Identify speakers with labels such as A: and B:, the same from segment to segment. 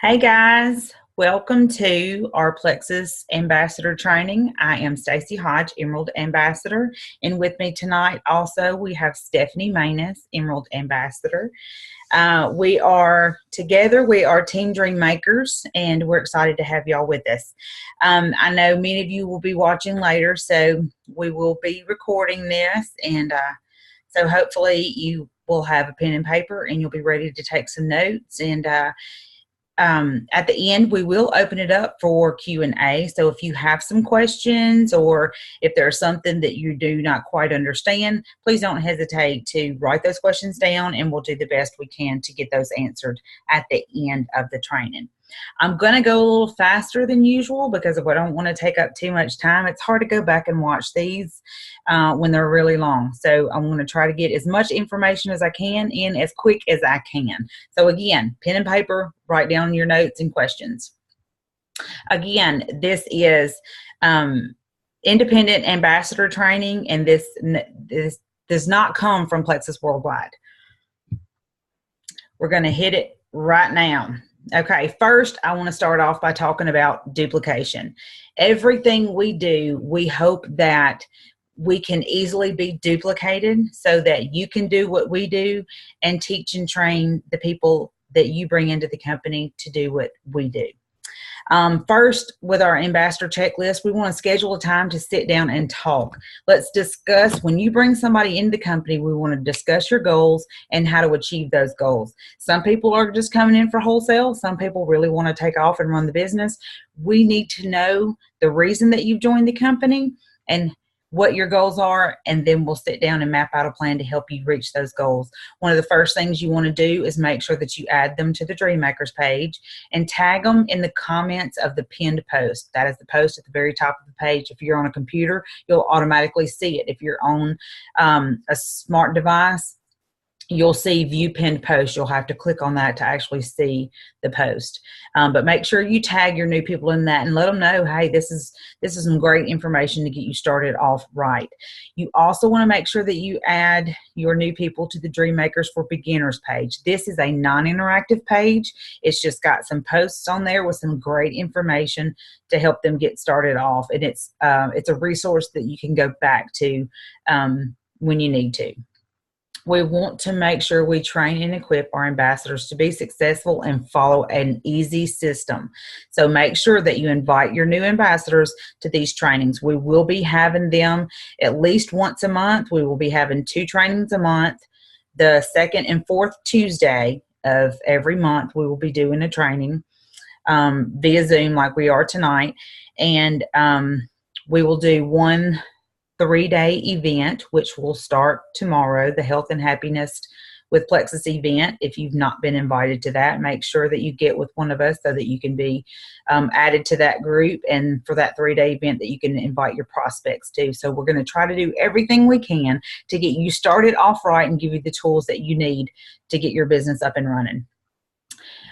A: Hey guys, welcome to our Plexus Ambassador Training. I am Stacy Hodge, Emerald Ambassador, and with me tonight also we have Stephanie Manus, Emerald Ambassador. We are together, we are Team Dream Makers, and we're excited to have y'all with us. I know many of you will be watching later, so we will be recording this, and so hopefully you will have a pen and paper and you'll be ready to take some notes. And at the end, we will open it up for Q&A. So if you have some questions or if there's something that you do not quite understand, please don't hesitate to write those questions down and we'll do the best we can to get those answered at the end of the training. I'm going to go a little faster than usual because I don't want to take up too much time. It's hard to go back and watch these when they're really long. So I'm going to try to get as much information as I can in as quick as I can. So again, pen and paper, write down your notes and questions. Again, this is independent ambassador training, and this does not come from Plexus Worldwide. We're going to hit it right now. Okay, first I want to start off by talking about duplication. Everything we do, we hope that we can easily be duplicated so that you can do what we do and teach and train the people that you bring into the company to do what we do. First, with our ambassador checklist, we want to schedule a time to sit down and talk. Let's discuss, when you bring somebody into the company, we want to discuss your goals and how to achieve those goals. Some people are just coming in for wholesale. Some people really want to take off and run the business. We need to know the reason that you've joined the company and what your goals are, and then we'll sit down and map out a plan to help you reach those goals. One of the first things you want to do is make sure that you add them to the Dream Makers page and tag them in the comments of the pinned post. That is the post at the very top of the page. If you're on a computer, you'll automatically see it. If you're on a smart device, you'll see view pinned post. You'll have to click on that to actually see the post. But make sure you tag your new people in that and let them know, hey, this is some great information to get you started off right. You also want to make sure that you add your new people to the Dream Makers for Beginners page. This is a non-interactive page. It's just got some posts on there with some great information to help them get started off. And it's a resource that you can go back to when you need to. We want to make sure we train and equip our ambassadors to be successful and follow an easy system. So make sure that you invite your new ambassadors to these trainings. We will be having them at least once a month. We will be having 2 trainings a month. The second and fourth Tuesday of every month, we will be doing a training via Zoom like we are tonight. And we will do one 3-day event, which will start tomorrow, the Health and Happiness with Plexus event. If you've not been invited to that, make sure that you get with one of us so that you can be added to that group, and for that 3-day event that you can invite your prospects to. So we're going to try to do everything we can to get you started off right and give you the tools that you need to get your business up and running.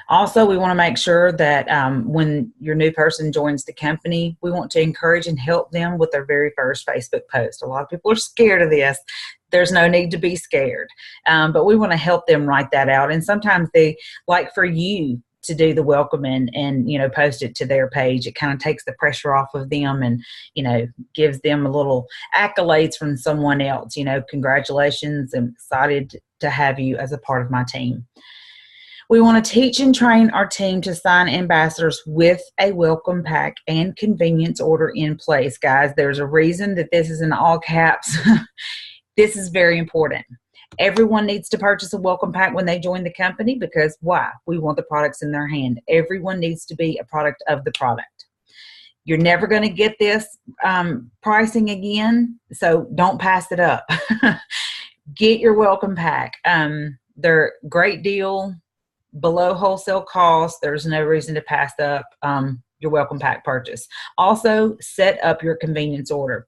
A: Also, we want to make sure that when your new person joins the company, we want to encourage and help them with their very first Facebook post. A lot of people are scared of this. There's no need to be scared, but we want to help them write that out. And sometimes they like for you to do the welcoming and, you know, post it to their page. It kind of takes the pressure off of them and, you know, gives them a little accolades from someone else. You know, congratulations, I'm excited to have you as a part of my team. We want to teach and train our team to sign ambassadors with a welcome pack and convenience order in place. Guys, there's a reason that this is in all caps. This is very important. Everyone needs to purchase a welcome pack when they join the company because why? We want the products in their hand. Everyone needs to be a product of the product. You're never going to get this pricing again, so don't pass it up. Get your welcome pack. They're a great deal. Below wholesale cost. There's no reason to pass up your welcome pack purchase. Also, set up your convenience order.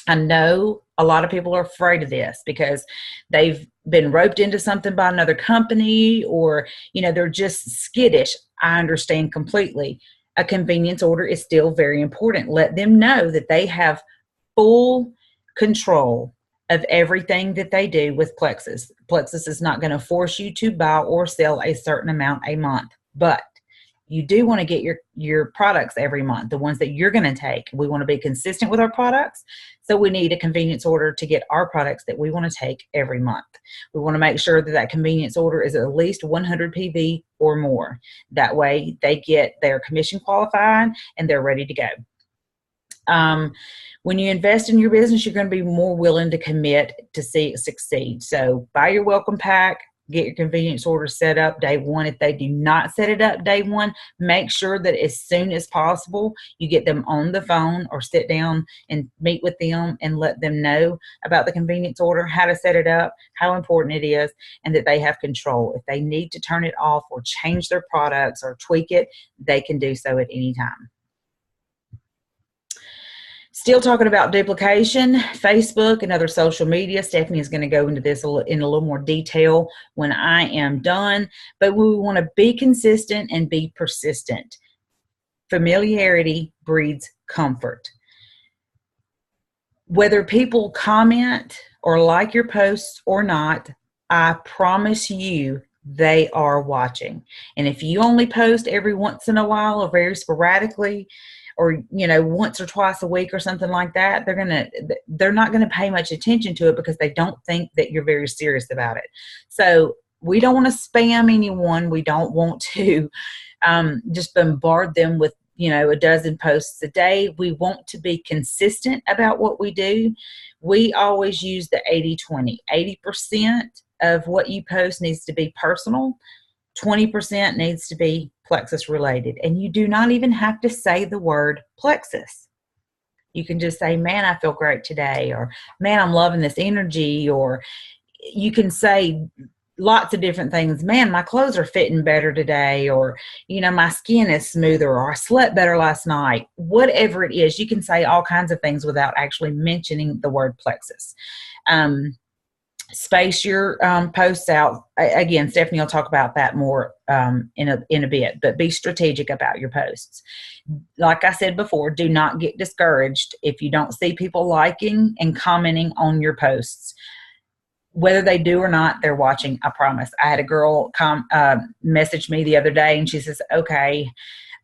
A: I know a lot of people are afraid of this because they've been roped into something by another company, or, you know, they're just skittish. I understand completely. A convenience order is still very important. Let them know that they have full control of everything that they do with Plexus. Plexus is not going to force you to buy or sell a certain amount a month, but you do want to get your products every month, the ones that you're going to take. We want to be consistent with our products, so we need a convenience order to get our products that we want to take every month. We want to make sure that that convenience order is at least 100 PV or more. That way they get their commission qualified and they're ready to go. When you invest in your business, you're going to be more willing to commit to see it succeed. So buy your welcome pack, get your convenience order set up day one. If they do not set it up day one, make sure that as soon as possible, you get them on the phone or sit down and meet with them and let them know about the convenience order, how to set it up, how important it is, and that they have control. If they need to turn it off or change their products or tweak it, they can do so at any time. Still talking about duplication, Facebook and other social media. Stephanie is going to go into this in a little more detail when I am done, but we want to be consistent and be persistent. Familiarity breeds comfort. Whether people comment or like your posts or not, I promise you they are watching. And if you only post every once in a while or very sporadically, or once or twice a week or something like that, they're not gonna pay much attention to it because they don't think that you're very serious about it. So we don't want to spam anyone. We don't want to just bombard them with a dozen posts a day. We want to be consistent about what we do. We always use the 80-20. 80% of what you post needs to be personal. 20% needs to be Plexus related. And you do not even have to say the word Plexus. You can just say, man, I feel great today, or man, I'm loving this energy, or you can say lots of different things. Man, my clothes are fitting better today, or, my skin is smoother, or I slept better last night. Whatever it is, you can say all kinds of things without actually mentioning the word Plexus. Space your posts out. Again, Stephanie will talk about that more in a bit, but be strategic about your posts. Like I said before, do not get discouraged if you don't see people liking and commenting on your posts. Whether they do or not, they're watching, I promise. I had a girl message me the other day, and she says, okay,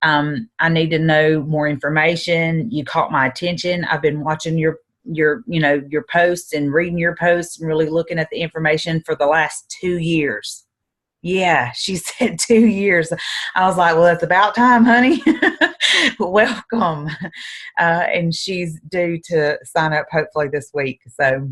A: I need to know more information. You caught my attention. I've been watching your posts and reading your posts and really looking at the information for the last 2 years. Yeah, she said 2 years. I was like, well, it's about time, honey. Welcome. And she's due to sign up hopefully this week. So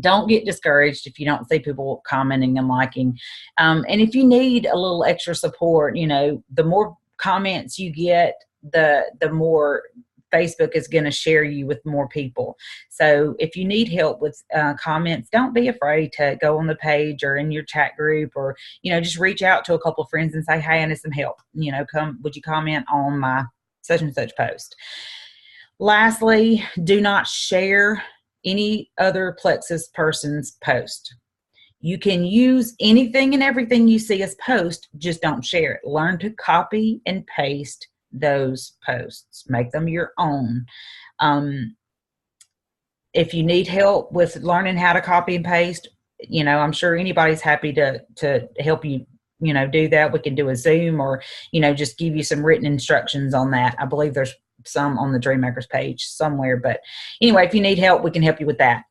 A: don't get discouraged if you don't see people commenting and liking. And if you need a little extra support, the more comments you get, the more Facebook is going to share you with more people. So if you need help with comments, don't be afraid to go on the page or in your chat group, or, just reach out to a couple of friends and say, hey, I need some help. Would you comment on my such and such post? Lastly, do not share any other Plexus person's post. You can use anything and everything you see as post, just don't share it. Learn to copy and paste those posts. Make them your own. If you need help with learning how to copy and paste, I'm sure anybody's happy to help you, do that. We can do a Zoom, or, just give you some written instructions on that. I believe there's some on the Dreammakers page somewhere, but anyway, if you need help, we can help you with that.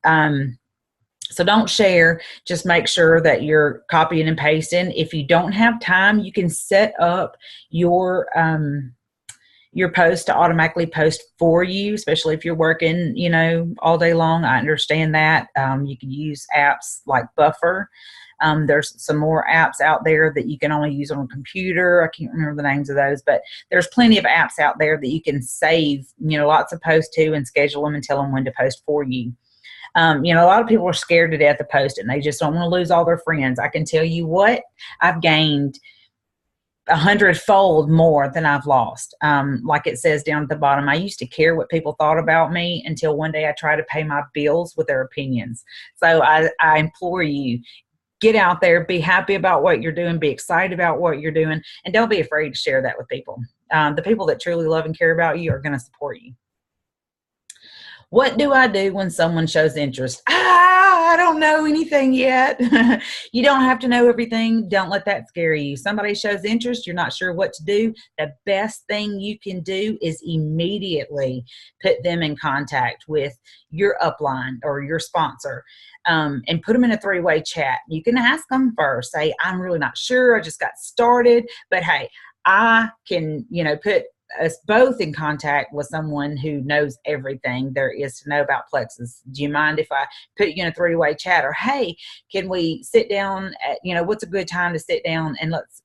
A: So don't share, just make sure that you're copying and pasting. If you don't have time, you can set up your post to automatically post for you, especially if you're working, all day long. I understand that. You can use apps like Buffer. There's some more apps out there that you can only use on a computer. I can't remember the names of those, but there's plenty of apps out there that you can save, lots of posts to, and schedule them and tell them when to post for you. A lot of people are scared to death of posting. They just don't want to lose all their friends. I can tell you what, I've gained 100-fold more than I've lost. Like it says down at the bottom, I used to care what people thought about me until one day I tried to pay my bills with their opinions. So I implore you, get out there, be happy about what you're doing, be excited about what you're doing, and don't be afraid to share that with people. The people that truly love and care about you are going to support you. What do I do when someone shows interest? I don't know anything yet. You don't have to know everything. Don't let that scare you. Somebody shows interest, you're not sure what to do. The best thing you can do is immediately put them in contact with your upline or your sponsor, and put them in a three-way chat. You can ask them first. Say, I'm really not sure. I just got started, but hey, I can, put us both in contact with someone who knows everything there is to know about Plexus. Do you mind if I put you in a three-way chat? Or, hey, can we sit down at, what's a good time to sit down and let's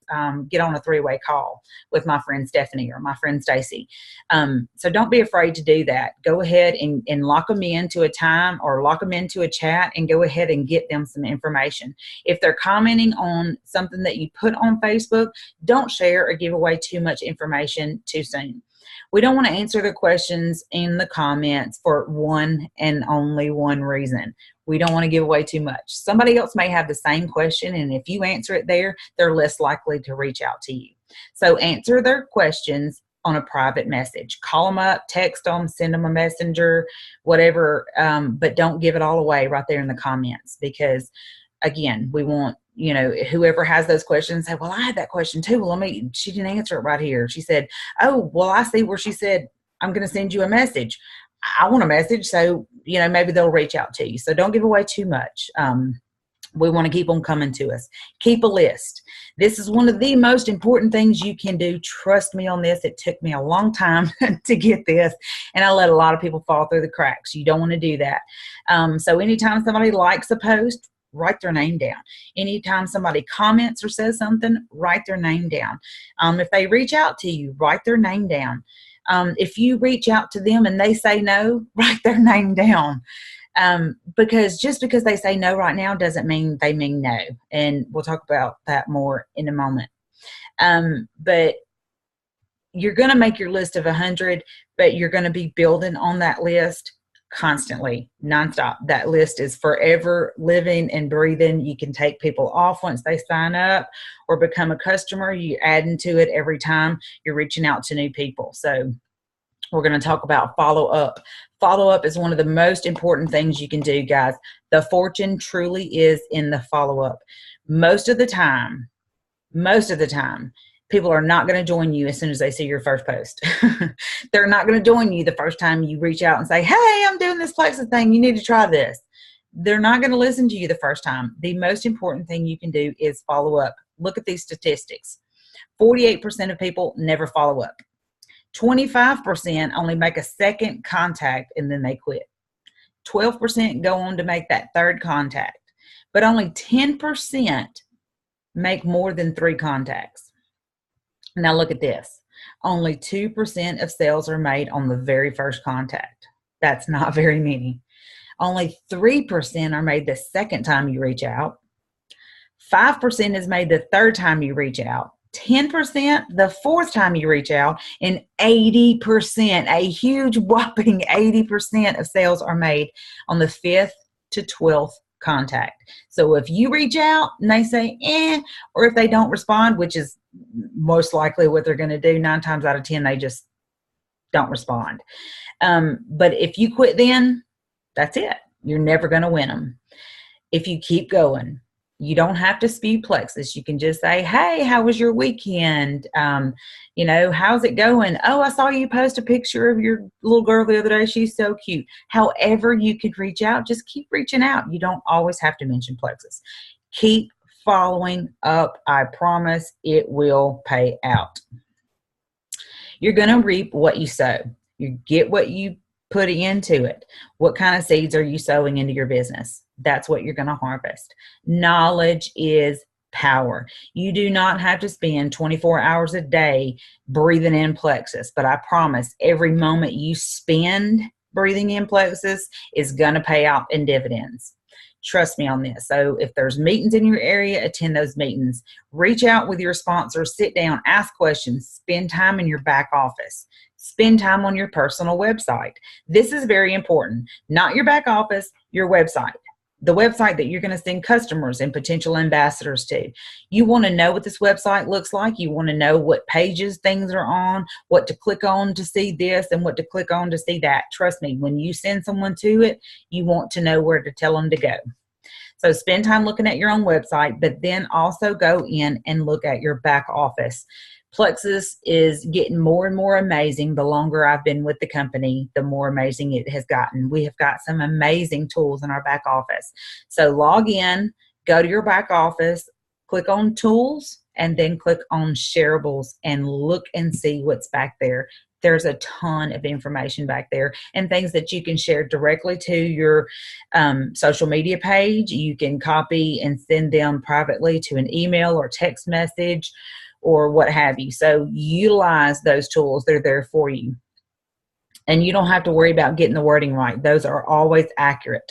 A: get on a three-way call with my friend Stephanie or my friend Stacy. So don't be afraid to do that. Go ahead and lock them into a time or lock them into a chat and go ahead and get them some information. If they're commenting on something that you put on Facebook, don't share or give away too much information too soon. We don't want to answer the questions in the comments for one and only one reason. We don't want to give away too much. Somebody else may have the same question, and if you answer it there, they're less likely to reach out to you. So answer their questions on a private message. Call them up, text them, send them a messenger, whatever, but don't give it all away right there in the comments, because again, we want, whoever has those questions say, well, I had that question too. Well, she didn't answer it right here. She said, oh, well, I see where she said, I'm going to send you a message. I want a message. So, maybe they'll reach out to you. So don't give away too much. We want to keep them coming to us. Keep a list. This is one of the most important things you can do. Trust me on this. It took me a long time to get this, and I let a lot of people fall through the cracks. You don't want to do that. So anytime somebody likes a post, write their name down. Anytime somebody comments or says something, write their name down. If they reach out to you, write their name down. If you reach out to them and they say no, write their name down. Because just because they say no right now doesn't mean they mean no. And we'll talk about that more in a moment. But you're going to make your list of 100, but you're going to be building on that list constantly, nonstop. That list is forever living and breathing. You can take people off once they sign up or become a customer. You add into it every time you're reaching out to new people. So we're going to talk about follow up. Follow up is one of the most important things you can do, guys. The fortune truly is in the follow up. Most of the time, people are not going to join you as soon as they see your first post. They're not going to join you the first time you reach out and say, hey, I'm doing this Plexus thing. You need to try this. They're not going to listen to you the first time. The most important thing you can do is follow up. Look at these statistics. 48% of people never follow up. 25% only make a second contact and then they quit. 12% go on to make that third contact. But only 10% make more than 3 contacts. Now look at this. Only 2% of sales are made on the very first contact. That's not very many. Only 3% are made the second time you reach out. 5% is made the third time you reach out. 10% the fourth time you reach out, and 80%, a huge whopping 80% of sales are made on the 5th to 12th contact. So if you reach out and they say, or if they don't respond, which is most likely what they're going to do, 9 times out of 10, they just don't respond. But if you quit then, that's it. You're never going to win them. If you keep going, you don't have to spew Plexus. You can just say, hey, how was your weekend? How's it going? Oh, I saw you post a picture of your little girl the other day. She's so cute. However you could reach out, just keep reaching out. You don't always have to mention Plexus. Keep following up. I promise it will pay out. You're going to reap what you sow. You get what you put into it. What kind of seeds are you sowing into your business? That's what you're going to harvest. Knowledge is power. You do not have to spend 24 hours a day breathing in Plexus, but I promise every moment you spend breathing in Plexus is going to pay out in dividends. Trust me on this. So if there's meetings in your area, attend those meetings. Reach out with your sponsors, sit down, ask questions, spend time in your back office. Spend time on your personal website. This is very important. Not your back office, your website. the website that you're going to send customers and potential ambassadors to. You want to know what this website looks like. You want to know what pages things are on, what to click on to see this and what to click on to see that. Trust me, when you send someone to it, you want to know where to tell them to go. So spend time looking at your own website, but then also go in and look at your back office. Plexus is getting more and more amazing. The longer I've been with the company, the more amazing it has gotten. We have got some amazing tools in our back office. So log in, go to your back office, click on tools, and then click on shareables and look and see what's back there. There's a ton of information back there and things that you can share directly to your social media page. You can copy and send them privately to an email or text message or what have you. So utilize those tools. They're there for you. And you don't have to worry about getting the wording right. Those are always accurate.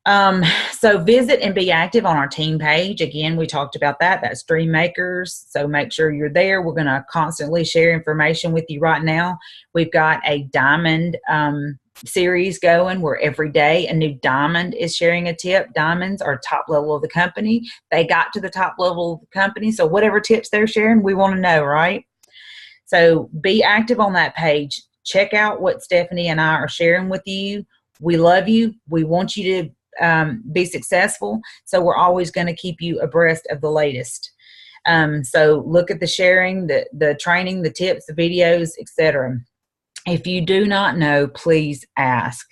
A: So visit and be active on our team page. Again, we talked about that. That's Dream Makers. So make sure you're there. We're going to constantly share information with you right now. We've got a diamond series going where every day a new diamond is sharing a tip. Diamonds are top level of the company. They got to the top level of the company. So whatever tips they're sharing, we want to know, right? So be active on that page. Check out what Stephanie and I are sharing with you. We love you. We want you to be successful. So we're always going to keep you abreast of the latest. So look at the sharing, the training, the tips, the videos, etc. If you do not know, please ask.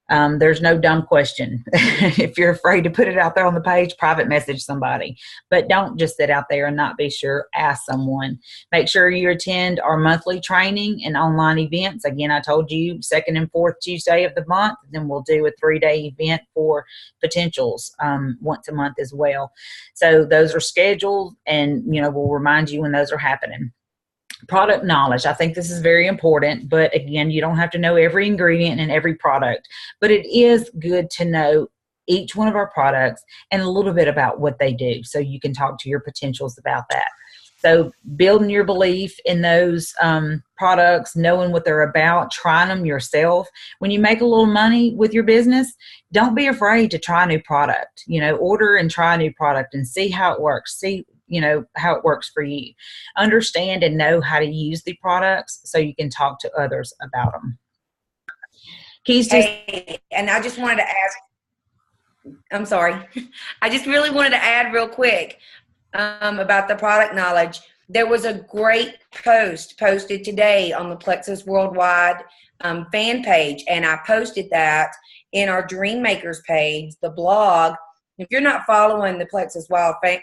A: There's no dumb question. If you're afraid to put it out there on the page, private message somebody. But don't just sit out there and not be sure. Ask someone. Make sure you attend our monthly training and online events. Again, I told you, second and fourth Tuesday of the month. Then we'll do a 3-day event for potentials once a month as well. So those are scheduled, and we'll remind you when those are happening. Product knowledge. I think this is very important, but again, you don't have to know every ingredient in every product, but it is good to know each one of our products and a little bit about what they do, so you can talk to your potentials about that. So building your belief in those products, knowing what they're about, trying them yourself. When you make a little money with your business, don't be afraid to try a new product. Order and try a new product and see how it works. See how it works for you. Understand and know how to use the products so you can talk to others about them. Keys to...
B: Hey, and I just wanted to ask, I'm sorry. I just really wanted to add real quick about the product knowledge. There was a great post posted today on the Plexus Worldwide fan page, and I posted that in our Dream Makers page, the blog. If you're not following the Plexus Worldwide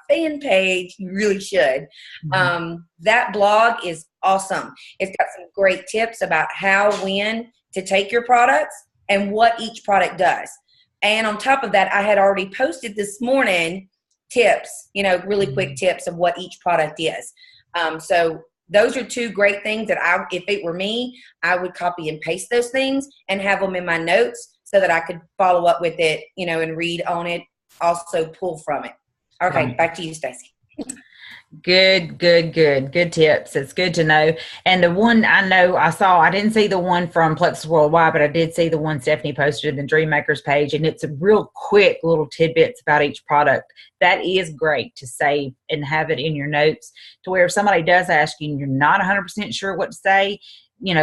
B: fan page, you really should. That blog is awesome. It's got some great tips about how, when to take your products and what each product does. And on top of that, I had already posted this morning tips, really quick tips of what each product is. So those are two great things that if it were me, I would copy and paste those things and have them in my notes so that I could follow up with it, and read on it. Also pull from it. Okay, back to you, Stacy.
A: Good tips. It's good to know. And the one I didn't see the one from Plexus Worldwide, but I did see the one Stephanie posted in the Dream Makers page, and it's a real quick little tidbits about each product. That is great to save and have it in your notes, to where if somebody does ask you and you're not 100% sure what to say,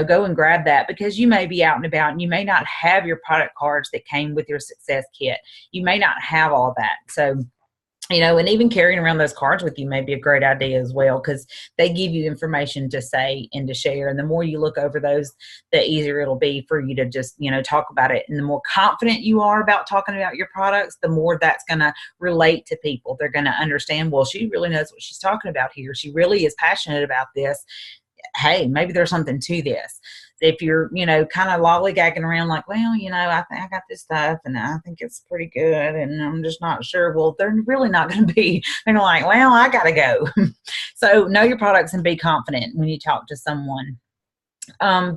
A: go and grab that, because you may be out and about and you may not have your product cards that came with your success kit. You may not have all that. So, and even carrying around those cards with you may be a great idea as well, because they give you information to say and to share. And the more you look over those, the easier it'll be for you to just, talk about it. And the more confident you are about talking about your products, the more that's going to relate to people. They're going to understand, well, she really knows what she's talking about here. She really is passionate about this. Hey, maybe there's something to this. If you're, kind of lollygagging around like, well, I think I got this stuff and I think it's pretty good and I'm just not sure. Well, they're really not going to be. They're like, well, I got to go. So know your products and be confident when you talk to someone.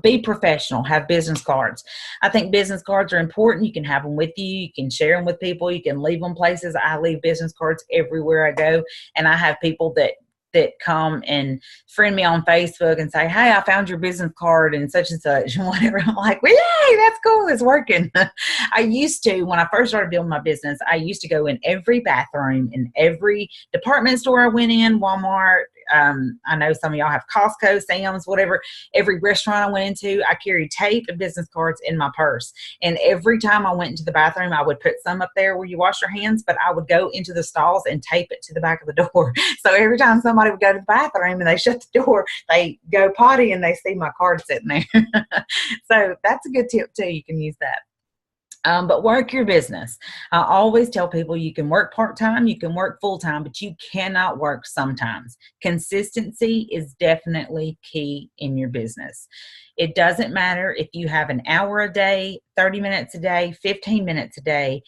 A: Be professional. Have business cards. I think business cards are important. You can have them with you. You can share them with people. You can leave them places. I leave business cards everywhere I go, and I have people that that come and friend me on Facebook and say, hey, I found your business card and such and whatever. I'm like, well, yay, that's cool. It's working. I used to, when I first started building my business, I used to go in every bathroom, in every department store I went in, Walmart. I know some of y'all have Costco, Sam's, whatever. Every restaurant I went into, I carried tape and business cards in my purse. And every time I went into the bathroom, I would put some up there where you wash your hands, but I would go into the stalls and tape it to the back of the door. So every time somebody would go to the bathroom and they shut the door, they go potty and they see my card sitting there. So that's a good tip too. You can use that. But work your business. I always tell people you can work part-time, you can work full-time, but you cannot work sometimes. Consistency is definitely key in your business. It doesn't matter if you have an hour a day, 30 minutes a day, 15 minutes a day.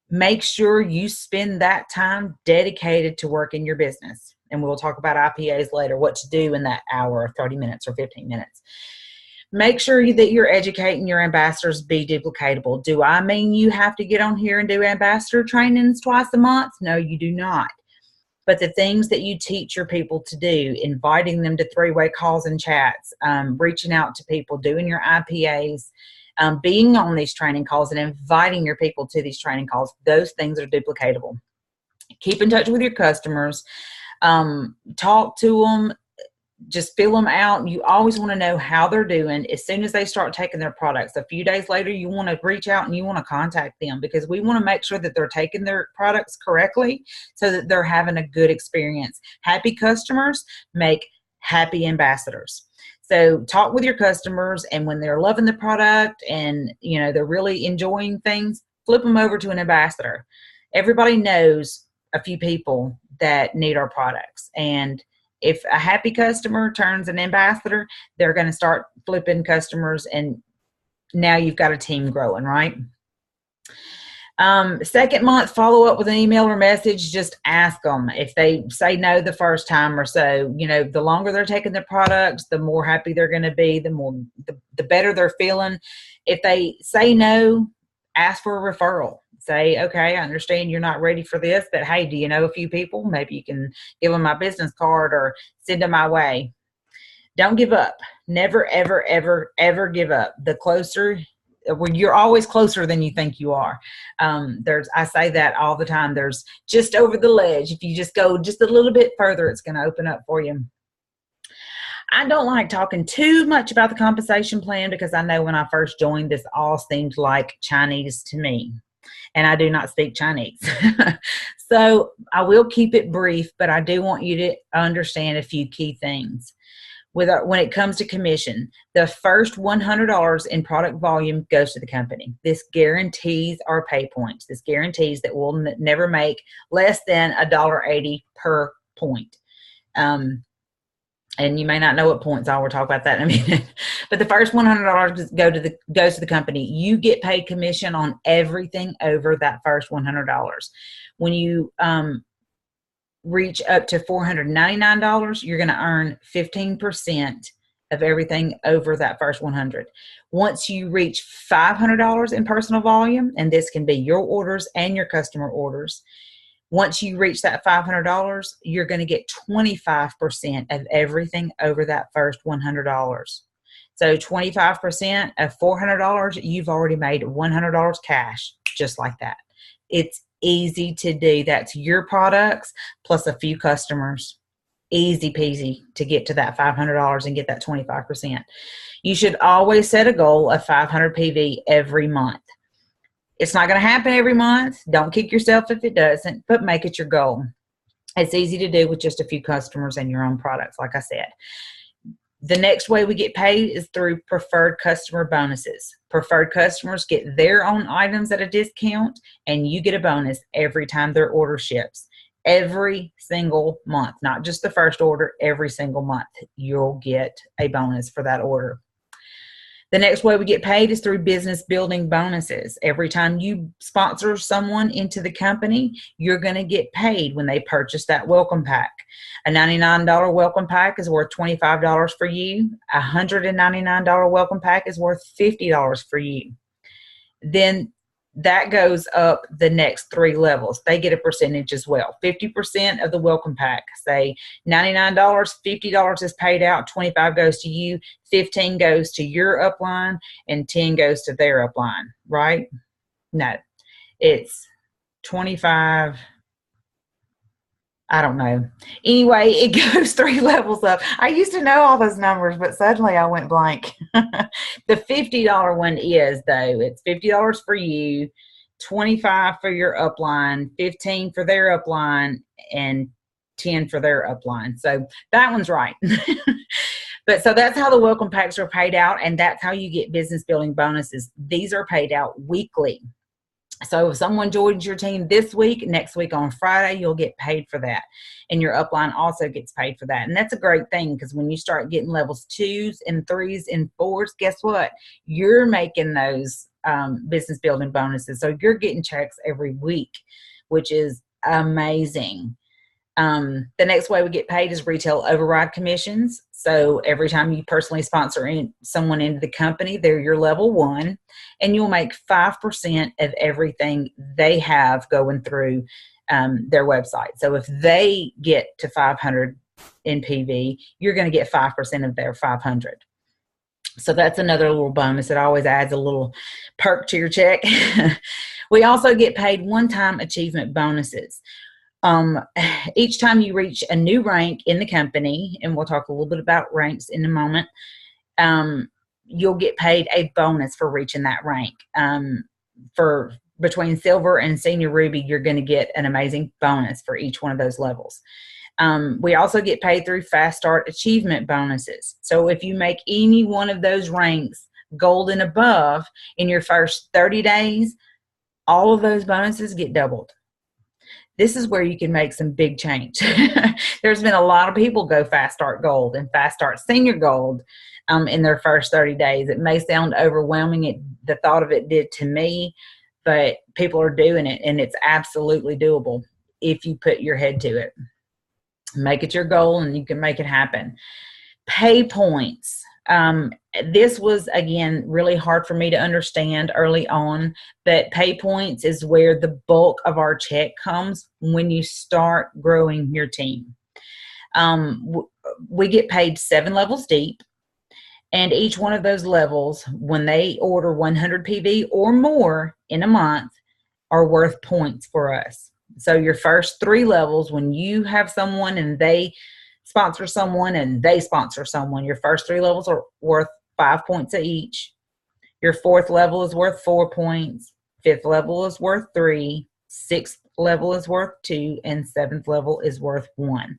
A: Make sure you spend that time dedicated to working your business. And we'll talk about IPAs later, what to do in that hour or 30 minutes or 15 minutes. Make sure that you're educating your ambassadors be duplicatable. Do I mean you have to get on here and do ambassador trainings twice a month? No, you do not. But the things that you teach your people to do, inviting them to three-way calls and chats, reaching out to people, doing your IPAs, being on these training calls and inviting your people to these training calls, those things are duplicatable. Keep in touch with your customers. Talk to them. Just fill them out. You always want to know how they're doing. As soon as they start taking their products, a few days later, you want to reach out and you want to contact them, because we want to make sure that they're taking their products correctly so that they're having a good experience. Happy customers make happy ambassadors. So talk with your customers, and when they're loving the product and they're really enjoying things, flip them over to an ambassador. Everybody knows a few people that need our products, and if a happy customer turns an ambassador, they're going to start flipping customers, and now you've got a team growing, right? Second month, follow up with an email or message. Just ask them. If they say no the first time or so, the longer they're taking the products, the more happy they're going to be, the better they're feeling. If they say no, ask for a referral. Say, okay, I understand you're not ready for this, but hey, do you know a few people? Maybe you can give them my business card or send them my way. Don't give up. Never, ever, ever, ever give up. The closer, you're always closer than you think you are. I say that all the time. There's just over the ledge. If you just go just a little bit further, it's going to open up for you. I don't like talking too much about the compensation plan, because I know when I first joined, this all seemed like Chinese to me. And I do not speak Chinese. So I will keep it brief, but I do want you to understand a few key things. When it comes to commission, the first $100 in product volume goes to the company. This guarantees our pay points. This guarantees that we'll never make less than $1.80 per point. And you may not know what points are. We'll talk about that in a minute. But the first $100 goes to the company. You get paid commission on everything over that first $100. When you reach up to $499, you're going to earn 15% of everything over that first 100. Once you reach $500 in personal volume, and this can be your orders and your customer orders, once you reach that $500, you're going to get 25% of everything over that first $100. So 25% of $400, you've already made $100 cash, just like that. It's easy to do. That's your products plus a few customers. Easy peasy to get to that $500 and get that 25%. You should always set a goal of 500 PV every month. It's not going to happen every month. Don't kick yourself if it doesn't, but make it your goal. It's easy to do with just a few customers and your own products, like I said. The next way we get paid is through preferred customer bonuses. Preferred customers get their own items at a discount, and you get a bonus every time their order ships. Every single month, not just the first order, every single month, you'll get a bonus for that order. The next way we get paid is through business building bonuses. Every time you sponsor someone into the company, you're going to get paid when they purchase that welcome pack. A $99 welcome pack is worth $25 for you. A $199 welcome pack is worth $50 for you. Then that goes up the next 3 levels. They get a percentage as well. 50% of the welcome pack, say $99, $50 is paid out, $25 goes to you, $15 goes to your upline, and $10 goes to their upline, right? No, it's 25. I don't know. Anyway, it goes 3 levels up. I used to know all those numbers, but suddenly I went blank. The $50 one is, though, it's $50 for you, 25 for your upline, 15 for their upline, and 10 for their upline. So that one's right. But so that's how the welcome packs are paid out, and that's how you get business building bonuses. These are paid out weekly. So if someone joins your team this week, next week on Friday, you'll get paid for that. And your upline also gets paid for that. And that's a great thing, because when you start getting levels 2s and 3s and 4s, guess what? You're making those business building bonuses. So you're getting checks every week, which is amazing. The next way we get paid is retail override commissions. So every time you personally sponsor someone into the company, they're your level 1, and you'll make 5% of everything they have going through their website. So if they get to 500 in PV, you're going to get 5% of their 500. So that's another little bonus. It always adds a little perk to your check. We also get paid one-time achievement bonuses. Each time you reach a new rank in the company, and we'll talk a little bit about ranks in a moment, you'll get paid a bonus for reaching that rank. For between silver and senior ruby, you're going to get an amazing bonus for each one of those levels. We also get paid through fast start achievement bonuses. So if you make any one of those ranks gold and above in your first 30 days, all of those bonuses get doubled. This is where you can make some big change. There's been a lot of people go fast start gold and fast start senior gold in their first 30 days. It may sound overwhelming. The thought of it did to me, but people are doing it, and it's absolutely doable if you put your head to it. Make it your goal, and you can make it happen. Pay points. This was, again, really hard for me to understand early on, but pay points is where the bulk of our check comes when you start growing your team. We get paid 7 levels deep, and each one of those levels, when they order 100 PV or more in a month, are worth points for us. So your first 3 levels, when you have someone and they sponsor someone and they sponsor someone, your first 3 levels are worth 5 points each. Your 4th level is worth 4 points. 5th level is worth 3. 6th level is worth 2, and 7th level is worth 1.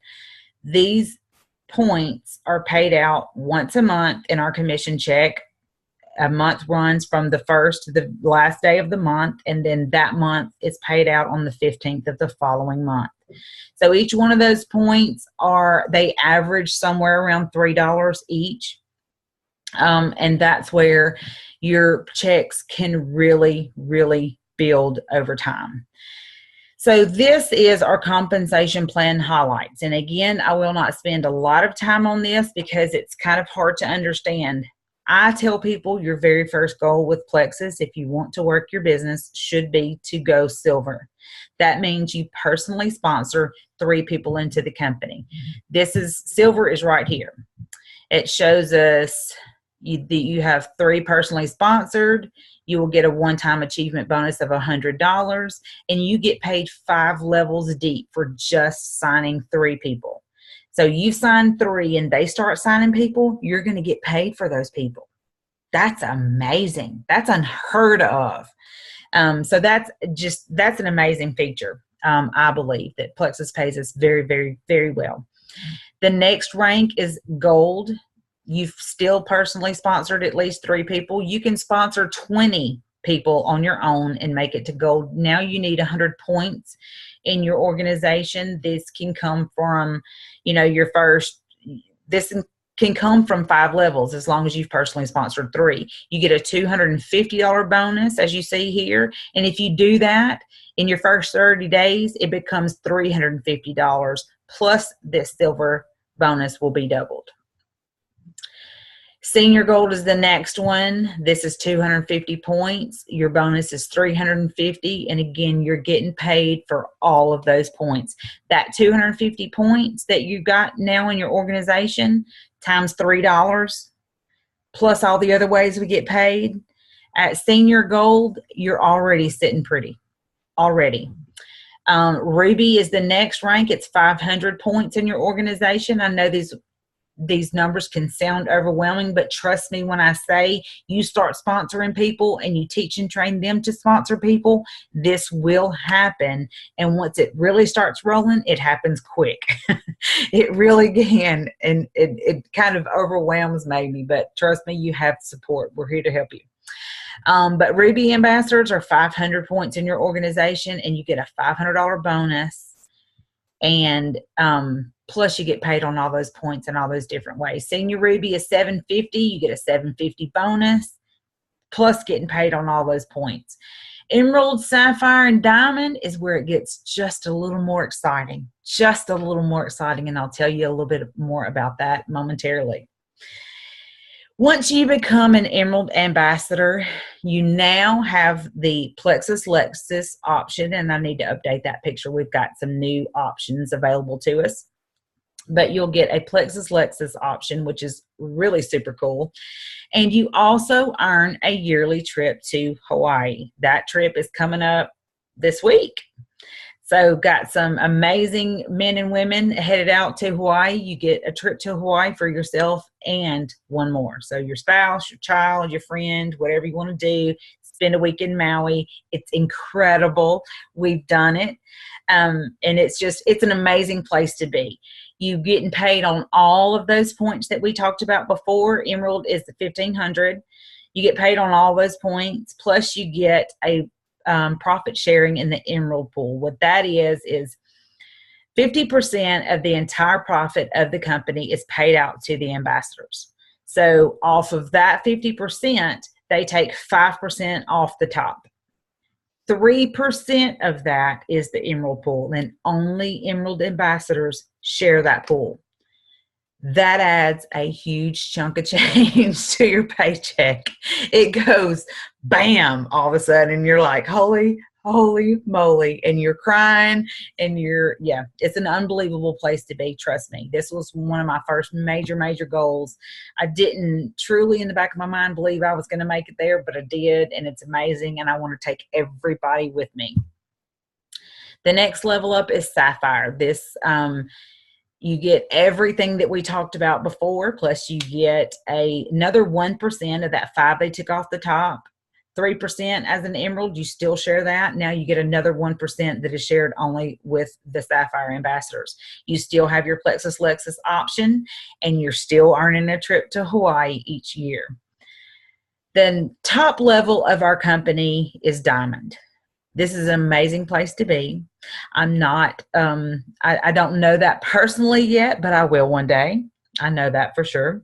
A: These points are paid out once a month in our commission check. A month runs from the first to the last day of the month, and then that month is paid out on the 15th of the following month. So each one of those points they average somewhere around $3 each. And that's where your checks can really, really build over time. So this is our compensation plan highlights. And again, I will not spend a lot of time on this because it's kind of hard to understand. I tell people your very first goal with Plexus, if you want to work your business, should be to go silver. That means you personally sponsor 3 people into the company. Silver is right here. It shows us that you have 3 personally sponsored. You will get a one-time achievement bonus of $100, and you get paid 5 levels deep for just signing 3 people. So you sign 3 and they start signing people, you're going to get paid for those people. That's amazing. That's unheard of. So that's an amazing feature. I believe that Plexus pays us very, very, very well. The next rank is gold. You've still personally sponsored at least 3 people. You can sponsor 20 people on your own and make it to gold. Now you need 100 points in your organization. This can come from, this can come from 5 levels as long as you've personally sponsored 3. You get a $250 bonus, as you see here. And if you do that in your first 30 days, it becomes $350 plus this silver bonus will be doubled. Senior Gold is the next one. This is 250 points. Your bonus is 350. And again, you're getting paid for all of those points. That 250 points that you got now in your organization times $3 plus all the other ways we get paid. At Senior Gold, you're already sitting pretty. Already. Ruby is the next rank. It's 500 points in your organization. I know these numbers can sound overwhelming, but trust me when I say you start sponsoring people and you teach and train them to sponsor people, this will happen. And once it really starts rolling, it happens quick. It really can. And it kind of overwhelms maybe, but trust me, you have support. We're here to help you. But Ruby ambassadors are 500 points in your organization, and you get a $500 bonus. And plus you get paid on all those points in all those different ways. Senior Ruby is 750. You get a 750 bonus, plus getting paid on all those points. Emerald, Sapphire, and Diamond is where it gets just a little more exciting. Just a little more exciting, and I'll tell you a little bit more about that momentarily. Once you become an Emerald Ambassador, you now have the Plexus Lexus option, and I need to update that picture. We've got some new options available to us. But you'll get a Plexus Lexus option, which is really super cool. And you also earn a yearly trip to Hawaii. That trip is coming up this week. So got some amazing men and women headed out to Hawaii. You get a trip to Hawaii for yourself and one more. So your spouse, your child, your friend, whatever you want to do, spend a week in Maui. It's incredible. We've done it. And it's an amazing place to be. You getting paid on all of those points that we talked about before. Emerald is the 1,500. You get paid on all those points. Plus you get a profit sharing in the Emerald pool. What that is 50% of the entire profit of the company is paid out to the ambassadors. So off of that 50%, they take 5% off the top. 3% of that is the Emerald pool, and only Emerald ambassadors share that pool. That adds a huge chunk of change to your paycheck. It goes bam, all of a sudden, and you're like, holy moly, and you're crying, and it's an unbelievable place to be. Trust me. This was one of my first major goals. I didn't truly in the back of my mind believe I was going to make it there, but I did, and it's amazing, and I want to take everybody with me. The next level up is Sapphire. This, you get everything that we talked about before, plus you get another 1% of that 5 they took off the top. 3% as an Emerald, you still share that. Now you get another 1% that is shared only with the Sapphire ambassadors. You still have your Plexus Lexus option, and you're still earning a trip to Hawaii each year. Then top level of our company is Diamond. This is an amazing place to be. I'm not, I don't know that personally yet, but I will one day. I know that for sure.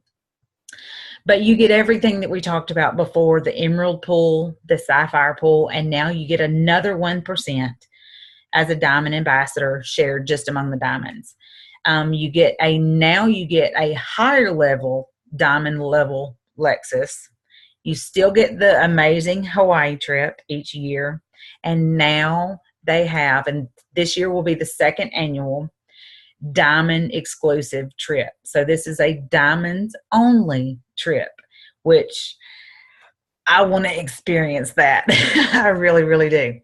A: But you get everything that we talked about before, the Emerald pool, the Sapphire pool, and now you get another 1% as a Diamond ambassador shared just among the diamonds. You get a higher level, Diamond level Lexus. You still get the amazing Hawaii trip each year. And now they have, and this year will be the second annual Diamond exclusive trip. So this is a Diamonds only trip, which I want to experience that. I really do.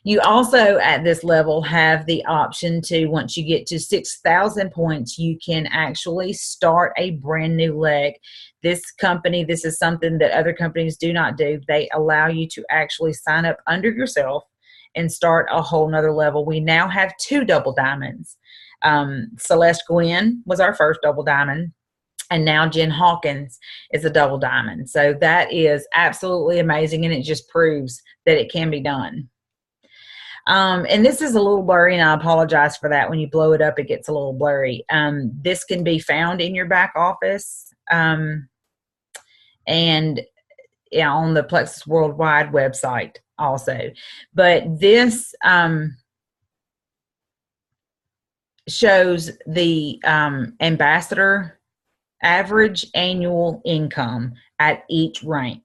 A: You also at this level have the option to, once you get to 6,000 points, you can actually start a brand new leg. This is something that other companies do not do. They allow you to actually sign up under yourself and start a whole nother level. We now have 2 double diamonds. Celeste Gwynn was our first double diamond, and now Jen Hawkins is a double diamond. So that is absolutely amazing, and it just proves that it can be done. And this is a little blurry, and I apologize for that. When you blow it up, it gets a little blurry. This can be found in your back office and on the Plexus Worldwide website also. But this shows the ambassador average annual income at each rank.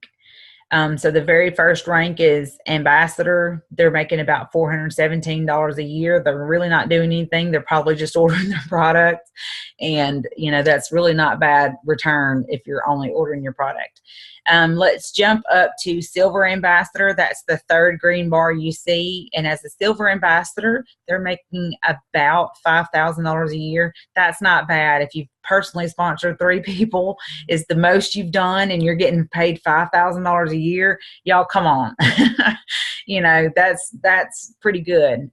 A: So the very first rank is ambassador. They're making about $417 a year. They're really not doing anything. They're probably just ordering their products. And, that's really not bad return if you're only ordering your product. Let's jump up to silver ambassador. That's the third green bar you see. And as a silver ambassador, they're making about $5,000 a year. That's not bad. If you've personally sponsored 3 people is the most you've done and you're getting paid $5,000 a year, y'all come on. That's pretty good.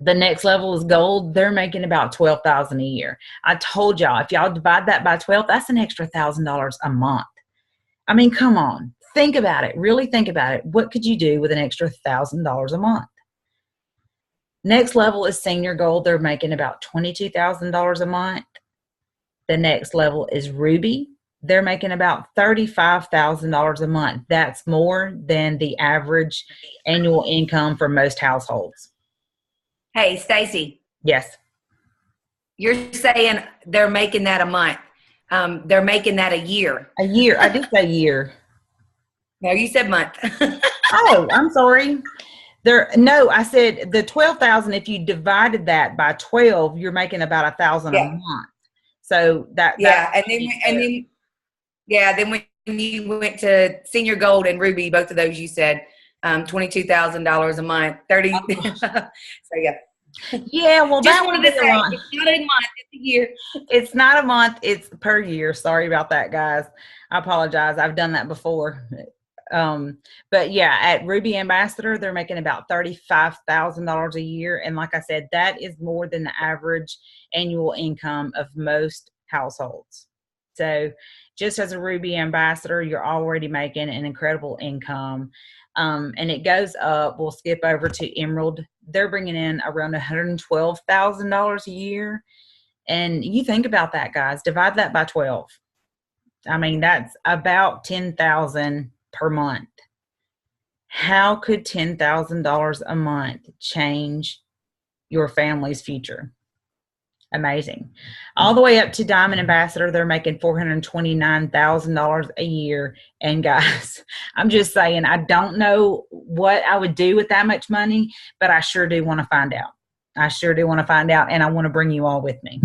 A: The next level is gold. They're making about $12,000 a year. I told y'all, if y'all divide that by 12, that's an extra $1,000 a month. I mean, come on, think about it. Really think about it. What could you do with an extra $1,000 a month? Next level is senior gold. They're making about $22,000 a month. The next level is ruby. They're making about $35,000 a month. That's more than the average annual income for most households.
B: Hey, Stacy.
A: Yes.
B: You're saying they're making that a month. They're making that a year.
A: A year. I did say year.
B: No, you said month.
A: Oh, I'm sorry. I said the 12,000. If you divided that by 12, you're making about $1,000 a month. So then when you went to senior gold and ruby, both of those you said $22,000 a month, 30. So yeah. Yeah, well,
B: just wanted to say it's not a month, it's a year.
A: It's not a month, it's per year. Sorry about that, guys. I apologize. I've done that before. But yeah, at Ruby Ambassador, they're making about $35,000 a year. And like I said, that is more than the average annual income of most households. So just as a Ruby Ambassador, you're already making an incredible income. And it goes up. We'll skip over to Emerald. They're bringing in around $112,000 a year. And you think about that, guys. Divide that by 12. I mean, that's about $10,000 per month. How could $10,000 a month change your family's future? Amazing. All the way up to Diamond Ambassador, they're making $429,000 a year. And guys, I'm just saying, I don't know what I would do with that much money, but I sure do want to find out. And I want to bring you all with me.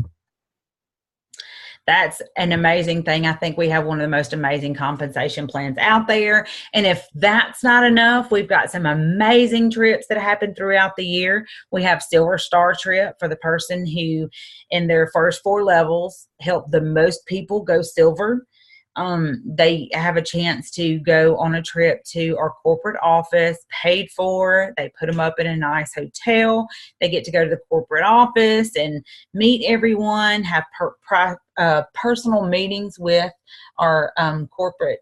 A: That's an amazing thing. I think we have one of the most amazing compensation plans out there. And if that's not enough, we've got some amazing trips that happen throughout the year. We have Silver Star Trip for the person who, in their first 4 levels, help the most people go silver. They have a chance to go on a trip to our corporate office, paid for. They put them up in a nice hotel. They get to go to the corporate office and meet everyone, have personal meetings with our corporate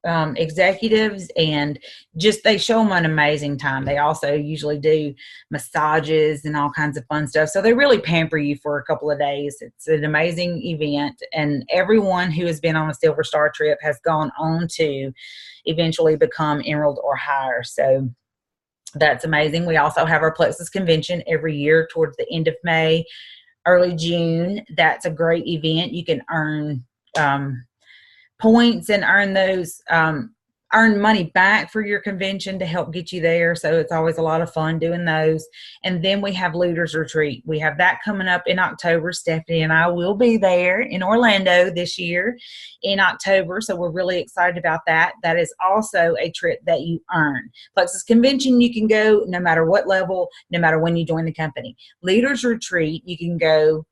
A: executives, and just they show them an amazing time. They also usually do massages and all kinds of fun stuff. So they really pamper you for a couple of days. It's an amazing event, and everyone who has been on a Silver Star trip has gone on to eventually become Emerald or higher. So that's amazing. We also have our Plexus convention every year towards the end of May, early June. That's a great event. You can earn points and earn money back for your convention to help get you there. So it's always a lot of fun doing those. And then we have Leaders Retreat. We have that coming up in October. Stephanie and I will be there in Orlando this year in October. So we're really excited about that. That is also a trip that you earn. Plexus Convention, you can go no matter what level, no matter when you join the company. Leaders Retreat, you can go,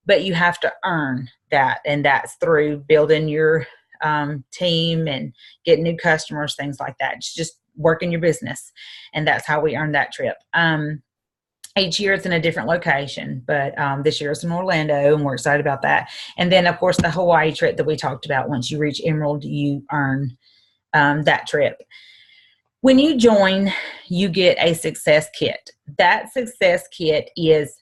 A: but you have to earn that. And that's through building your team and getting new customers, things like that. It's just working your business. And that's how we earn that trip. Each year it's in a different location, but this year it's in Orlando, and we're excited about that. And then, of course, the Hawaii trip that we talked about. Once you reach Emerald, you earn that trip. When you join, you get a success kit. That success kit is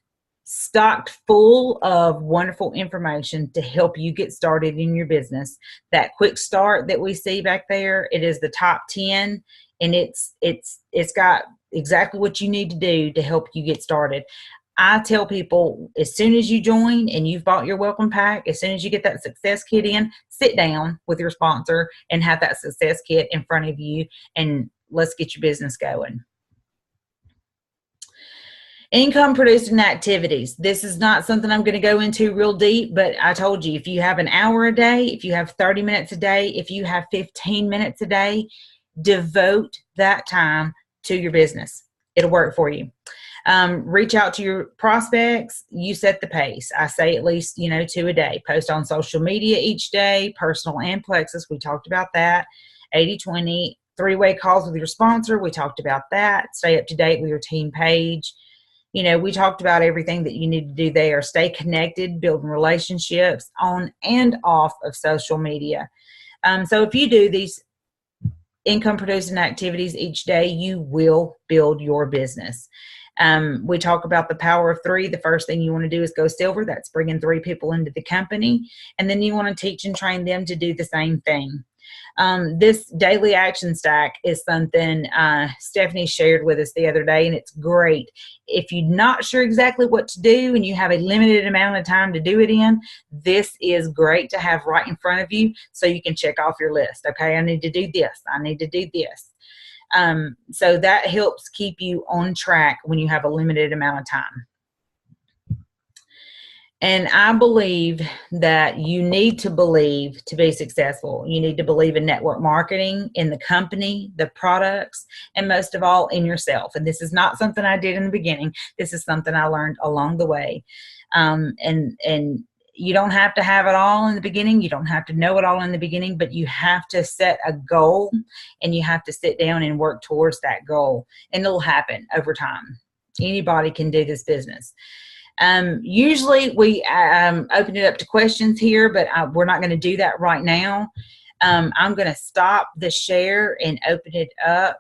A: stocked full of wonderful information to help you get started in your business. That quick start that we see back there, it is the top 10, and it's got exactly what you need to do to help you get started. I tell people, as soon as you join and you've bought your welcome pack, as soon as you get that success kit in, sit down with your sponsor and have that success kit in front of you, and let's get your business going. Income producing activities. This is not something I'm going to go into real deep, but I told you, if you have an hour a day, if you have 30 minutes a day, if you have 15 minutes a day, devote that time to your business. It'll work for you. Reach out to your prospects. You set the pace. I say at least, 2 a day. Post on social media each day, personal and Plexus. We talked about that. 80-20, 3-way calls with your sponsor. We talked about that. Stay up to date with your team page. We talked about everything that you need to do there. Stay connected, building relationships on and off of social media. So if you do these income producing activities each day, you will build your business. We talk about the power of 3. The first thing you want to do is go silver. That's bringing 3 people into the company. And then you want to teach and train them to do the same thing. This daily action stack is something Stephanie shared with us the other day, and it's great. If you're not sure exactly what to do and you have a limited amount of time to do it in, this is great to have right in front of you so you can check off your list. Okay, I need to do this. I need to do this. So that helps keep you on track when you have a limited amount of time. And I believe that you need to believe to be successful. You need to believe in network marketing, in the company, the products, and most of all, in yourself. And this is not something I did in the beginning. This is something I learned along the way. And you don't have to have it all in the beginning. You don't have to know it all in the beginning, but you have to set a goal and you have to sit down and work towards that goal. And it'll happen over time. Anybody can do this business. Usually we open it up to questions here, but we're not going to do that right now. I'm going to stop the share and open it up.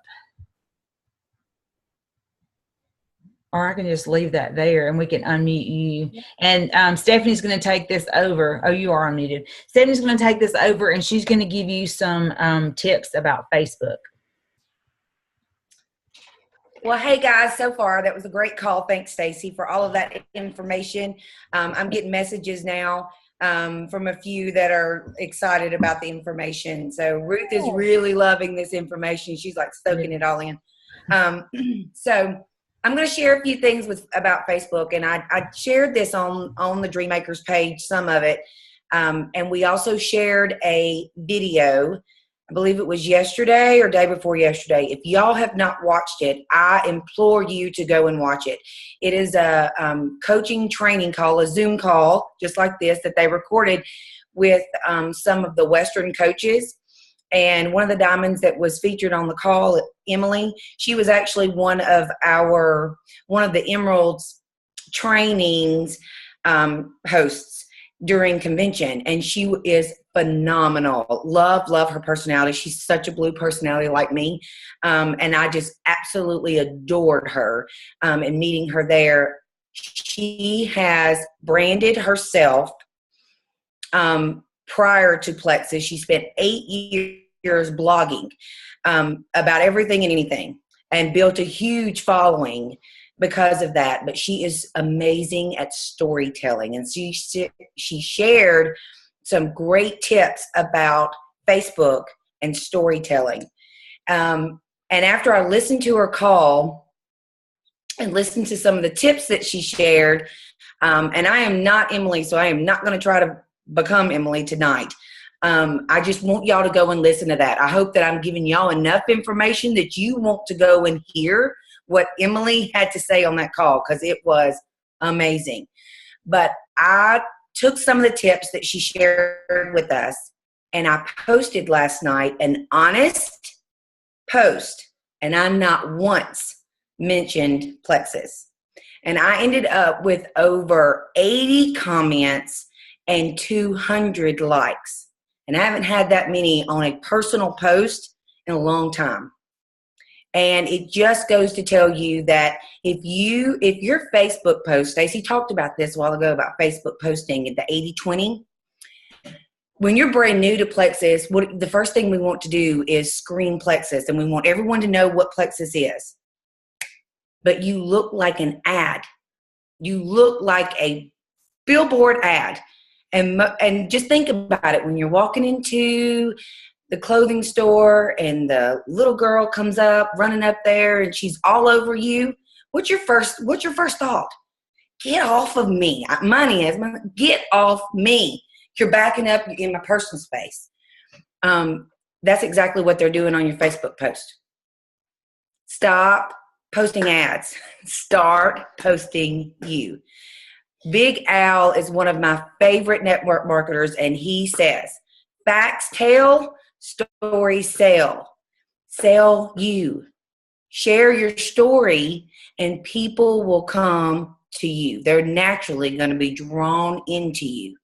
A: Or I can just leave that there and we can unmute you. And Stephanie's going to take this over. Oh, you are unmuted. Stephanie's going to take this over and she's going to give you some tips about Facebook.
B: Well, hey guys, so far that was a great call. Thanks, Stacy, for all of that information. I'm getting messages now from a few that are excited about the information. So Ruth is really loving this information. She's like soaking it all in. So I'm going to share a few things about Facebook, and I shared this on the Dreammakers page, some of it, and we also shared a video. I believe it was yesterday or day before yesterday. If y'all have not watched it, I implore you to go and watch it. It is a coaching training call, a Zoom call, just like this, that they recorded with some of the Western coaches. And one of the diamonds that was featured on the call, Emily, she was actually one of the Emerald's trainings hosts during convention, and she is phenomenal. Love her personality. She's such a blue personality like me, and I just absolutely adored her. And meeting her there, she has branded herself prior to Plexus. She spent 8 years blogging about everything and anything and built a huge following because of that. But she is amazing at storytelling, and she shared some great tips about Facebook and storytelling. And after I listened to her call and listened to some of the tips that she shared, and I am not Emily, so I am not going to try to become Emily tonight. I just want y'all to go and listen to that. I hope that I'm giving y'all enough information that you want to go and hear what Emily had to say on that call, because it was amazing. But I took some of the tips that she shared with us, and I posted last night an honest post, and I not once mentioned Plexus. And I ended up with over 80 comments and 200 likes. And I haven't had that many on a personal post in a long time. And it just goes to tell you that if your Facebook post, Stacey talked about this a while ago about Facebook posting at the 80-20. When you're brand new to Plexus, the first thing we want to do is screen Plexus, and we want everyone to know what Plexus is. But you look like an ad. You look like a billboard ad. And just think about it when you're walking into the clothing store and the little girl comes up, running up there, and she's all over you. What's your first thought? Get off of me. Mine is, get off me. You're backing up in my personal space. That's exactly what they're doing on your Facebook post. Stop posting ads. Start posting you. Big Al is one of my favorite network marketers, and he says, facts tell, stories sell. Sell you. Share your story, and people will come to you. They're naturally going to be drawn into you.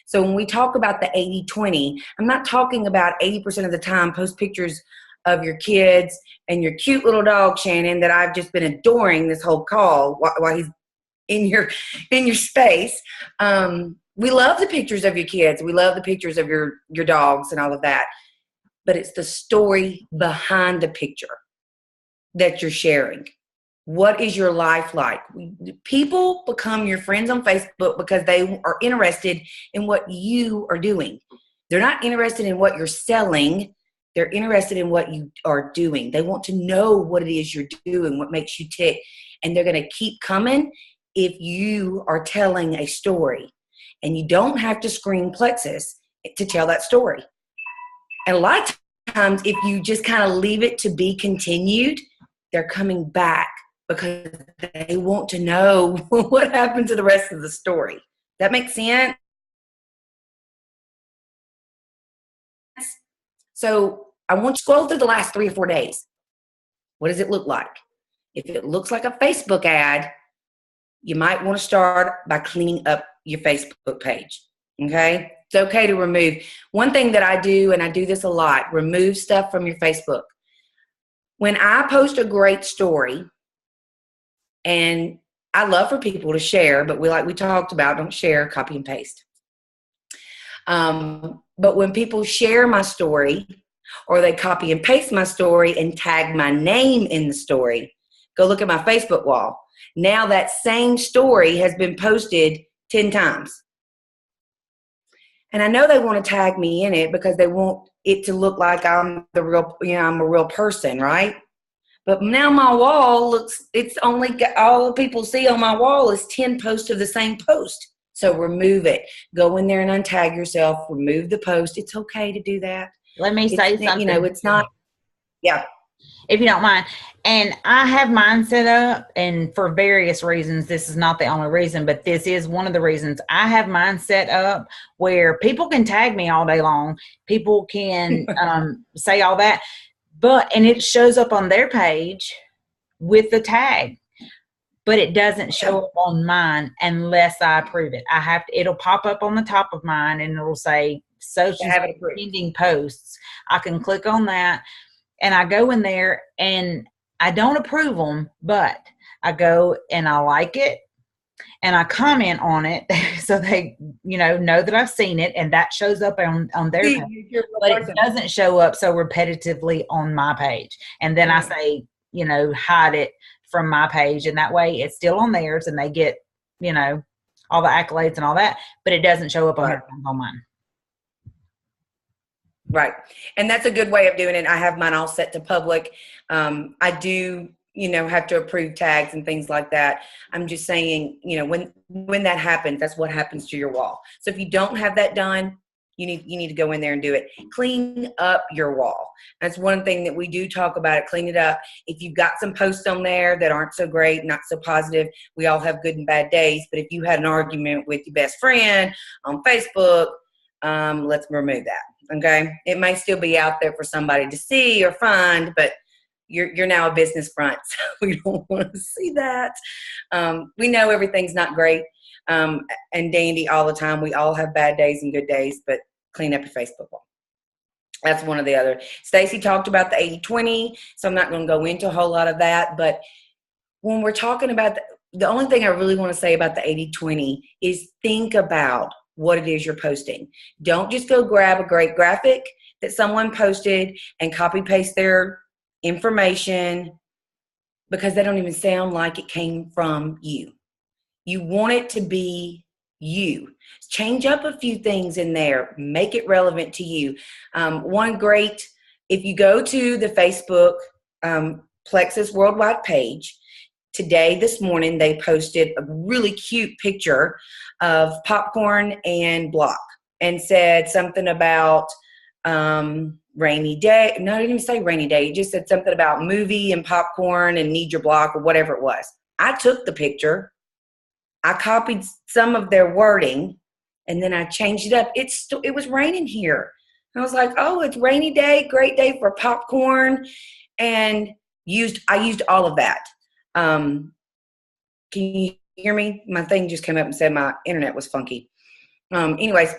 B: So when we talk about the 80-20, I'm not talking about 80% of the time post pictures of your kids and your cute little dog, Shannon, that I've just been adoring this whole call while he's in your space. We love the pictures of your kids. We love the pictures of your dogs and all of that. But it's the story behind the picture that you're sharing. What is your life like? People become your friends on Facebook because they are interested in what you are doing. They're not interested in what you're selling. They're interested in what you are doing. They want to know what it is you're doing, what makes you tick. And they're going to keep coming if you are telling a story. And you don't have to scream plexus to tell that story. And a lot of times, if you just kind of leave it to be continued, they're coming back because they want to know what happened to the rest of the story. That makes sense? So I want you to scroll through the last 3 or 4 days. What does it look like? If it looks like a Facebook ad, you might want to start by cleaning up your Facebook page. Okay? It's okay to remove. One thing that I do, and I do this a lot, remove stuff from your Facebook. When I post a great story, and I love for people to share, but we talked about, don't share, copy and paste. But when people share my story, or they copy and paste my story and tag my name in the story, go look at my Facebook wall. Now that same story has been posted 10 times. And I know they want to tag me in it because they want it to look like I'm I'm a real person, right? But now my wall it's only all people see on my wall is 10 posts of the same post. So remove it. Go in there and untag yourself. Remove the post. It's okay to do that.
A: Let me say something.
B: It's not, yeah.
A: If you don't mind. And I have mine set up, and for various reasons, this is not the only reason, but this is one of the reasons. I have mine set up where people can tag me all day long. People can say all that, and it shows up on their page with the tag, but it doesn't show up on mine unless I approve it. It'll pop up on the top of mine and it'll say social pending posts. I can click on that. And I go in there and I don't approve them, but I go and I like it and I comment on it so they, know that I've seen it, and that shows up on their page. But it doesn't show up so repetitively on my page. And then I say, hide it from my page, and that way it's still on theirs and they get, all the accolades and all that, but it doesn't show up on mine.
B: Right. And that's a good way of doing it. I have mine all set to public. I do, have to approve tags and things like that. I'm just saying, when that happens, that's what happens to your wall. So if you don't have that done, you need to go in there and do it. Clean up your wall. That's one thing that we do talk about it. Clean it up. If you've got some posts on there that aren't so great, not so positive, we all have good and bad days. But if you had an argument with your best friend on Facebook, let's remove that. Okay, it may still be out there for somebody to see or find, but you're now a business front, so we don't want to see that. We know everything's not great and dandy all the time. We all have bad days and good days, but clean up your Facebook wall. That's one of the other. Stacy talked about the 80-20, so I'm not going to go into a whole lot of that. But when we're talking about the only thing I really want to say about the 80-20 is think about what it is you're posting. Don't just go grab a great graphic that someone posted and copy paste their information because they don't even sound like it came from you. You want it to be you. Change up a few things in there. Make it relevant to you. If you go to the Facebook Plexus Worldwide page, this morning, they posted a really cute picture of popcorn and block and said something about rainy day. No, I didn't even say rainy day. It just said something about movie and popcorn and need your block or whatever it was. I took the picture. I copied some of their wording, and then I changed it up. It was raining here. I was like, oh, it's rainy day, great day for popcorn, and I used all of that. Can you hear me? My thing just came up and said my internet was funky. Anyways,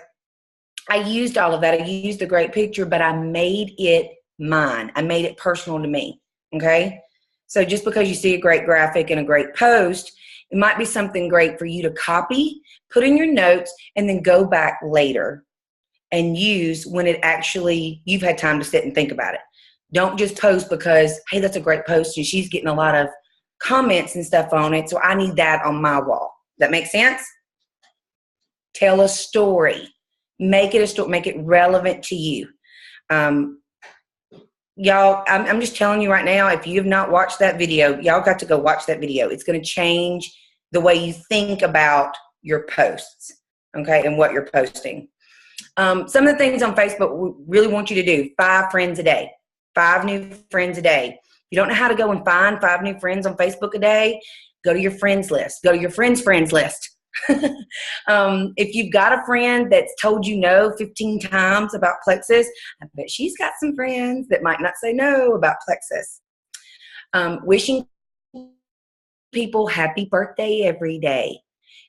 B: I used all of that. I used the great picture, but I made it mine. I made it personal to me. Okay. So just because you see a great graphic and a great post, it might be something great for you to copy, put in your notes, and then go back later and use when you've had time to sit and think about it. Don't just post because, hey, that's a great post and she's getting a lot of comments and stuff on it, so I need that on my wall. That makes sense? Tell a story. Make it a story. Make it relevant to you. Y'all, I'm just telling you right now, if you have not watched that video, y'all got to go watch that video. It's going to change the way you think about your posts, okay, and what you're posting. Some of the things on Facebook we really want you to do: 5 friends a day, 5 new friends a day. If you don't know how to go and find 5 new friends on Facebook a day, go to your friends list. Go to your friends' list. If you've got a friend that's told you no 15 times about Plexus, I bet she's got some friends that might not say no about Plexus. Wishing people happy birthday every day.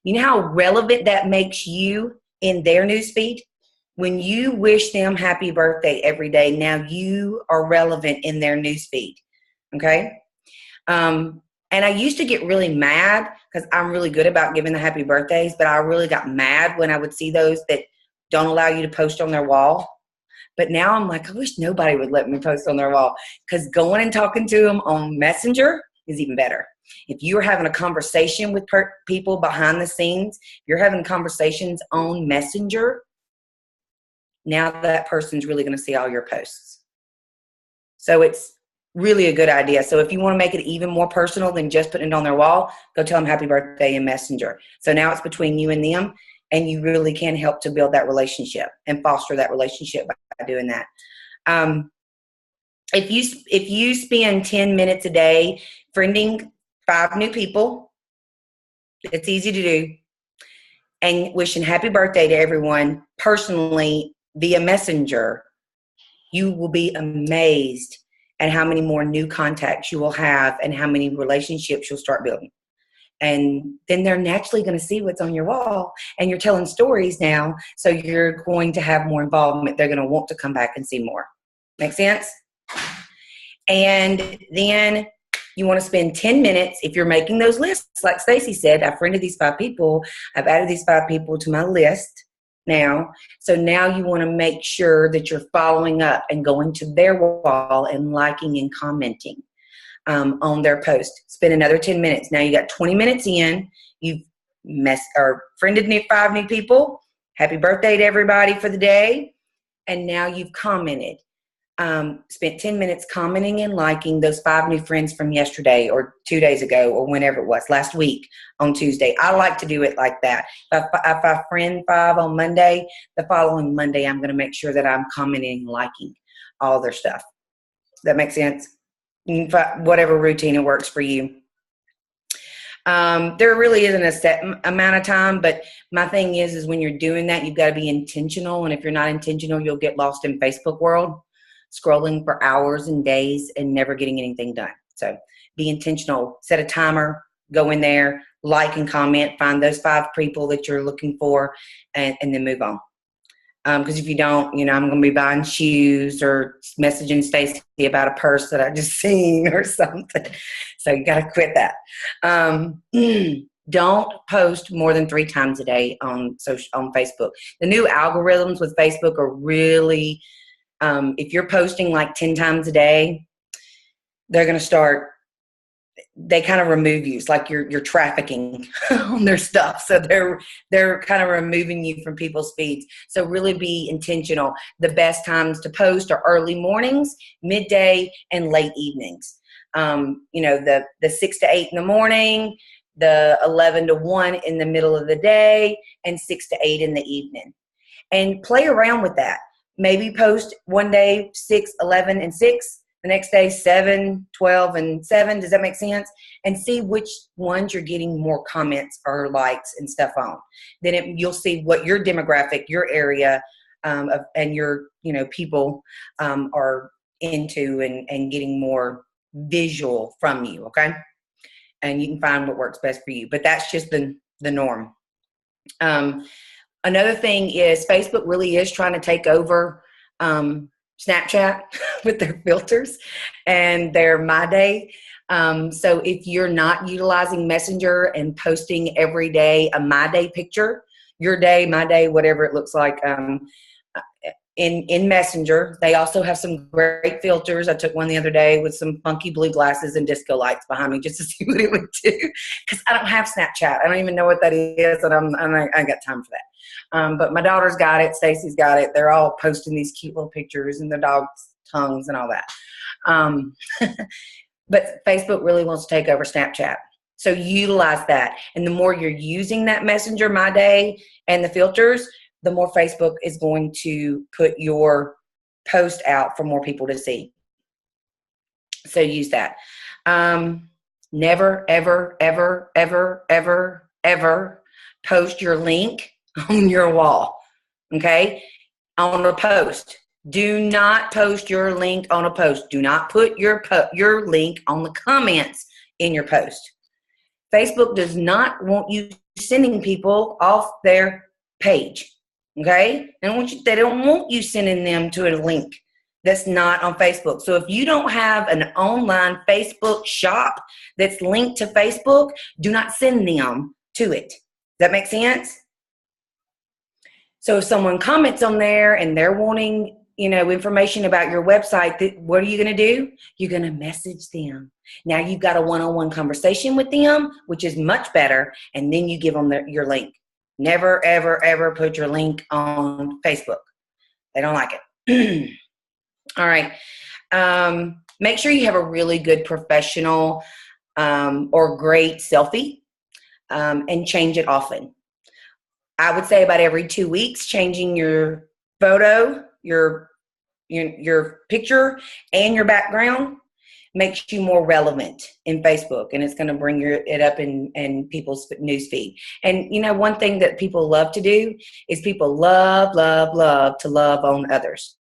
B: You know how relevant that makes you in their newsfeed? When you wish them happy birthday every day, now you are relevant in their newsfeed. Okay? And I used to get really mad because I'm really good about giving the happy birthdays, but I really got mad when I would see those that don't allow you to post on their wall. But now I'm like, I wish nobody would let me post on their wall, because going and talking to them on Messenger is even better. If you're having a conversation with people behind the scenes, you're having conversations on Messenger, now that person's really going to see all your posts. So it's really a good idea. So if you want to make it even more personal than just putting it on their wall, go tell them happy birthday in Messenger. So now it's between you and them, and you really can help to build that relationship and foster that relationship by doing that. If you spend 10 minutes a day friending 5 new people, it's easy to do, and wishing happy birthday to everyone personally via Messenger, you will be amazed at how many more new contacts you will have and how many relationships you'll start building. And then they're naturally going to see what's on your wall, and you're telling stories now, so you're going to have more involvement. They're going to want to come back and see more. Make sense? And then you want to spend 10 minutes, if you're making those lists, like Stacy said, I've friended these 5 people, I've added these 5 people to my list now. So now you want to make sure that you're following up and going to their wall and liking and commenting on their post. Spend another 10 minutes. Now you got 20 minutes in. You've friended 5 new people. Happy birthday to everybody for the day. And now you've commented. Spent 10 minutes commenting and liking those 5 new friends from yesterday or 2 days ago or whenever it was, last week on Tuesday. I like to do it like that. If I friend 5 on Monday, the following Monday, I'm going to make sure that I'm commenting and liking all their stuff. Does that make sense? You can find whatever routine it works for you. There really isn't a set amount of time, but my thing is when you're doing that, you've got to be intentional. And if you're not intentional, you'll get lost in Facebook world, scrolling for hours and days and never getting anything done. So be intentional. Set a timer, go in there, like and comment, find those 5 people that you're looking for, and then move on. Because if you don't, I'm going to be buying shoes or messaging Stacy about a purse that I just seen or something. So you got to quit that. Don't post more than 3 times a day on Facebook. The new algorithms with Facebook are really, if you're posting like 10 times a day, they're going to start they kind of remove you. It's like you're trafficking on their stuff. So they're kind of removing you from people's feeds. So really be intentional. The best times to post are early mornings, midday, and late evenings. The 6 to 8 in the morning, the 11 to 1 in the middle of the day, and 6 to 8 in the evening. And play around with that. Maybe post one day 6, 11, and 6. The next day, 7, 12, and 7. Does that make sense? And see which ones you're getting more comments or likes and stuff on. Then you'll see what your demographic, your area, and your people are into and getting more visual from you. Okay, and you can find what works best for you. But that's just the norm. Another thing is Facebook really is trying to take over Snapchat with their filters and their My Day. So if you're not utilizing Messenger and posting every day a My Day picture, your day, my day, whatever it looks like, in Messenger, they also have some great filters. I took one the other day with some funky blue glasses and disco lights behind me just to see what it would do. Because I don't have Snapchat. I don't even know what that is, and I ain't got time for that. But my daughter's got it. Stacy's got it. They're all posting these cute little pictures and their dog's tongues and all that. But Facebook really wants to take over Snapchat. So utilize that. And the more you're using that Messenger, My Day, and the filters, the more Facebook is going to put your post out for more people to see. So use that. Never, ever, ever, ever, ever, ever post your link on your wall. Okay? On a post. Do not post your link on a post. Do not put your link on the comments in your post. Facebook does not want you sending people off their page. Okay? They don't want you sending them to a link that's not on Facebook. So if you don't have an online Facebook shop that's linked to Facebook, do not send them to it. Does that make sense? So if someone comments on there and they're wanting, information about your website, what are you going to do? You're going to message them. Now you've got a one-on-one conversation with them, which is much better, and then you give them your link. Never, ever, ever put your link on Facebook. They don't like it. All right. Make sure you have a really good professional or great selfie and change it often. I would say about every 2 weeks, changing your photo, your picture, and your background makes you more relevant in Facebook, and it's going to bring it up in people's news feed. And one thing that people love to do is people love to love on others.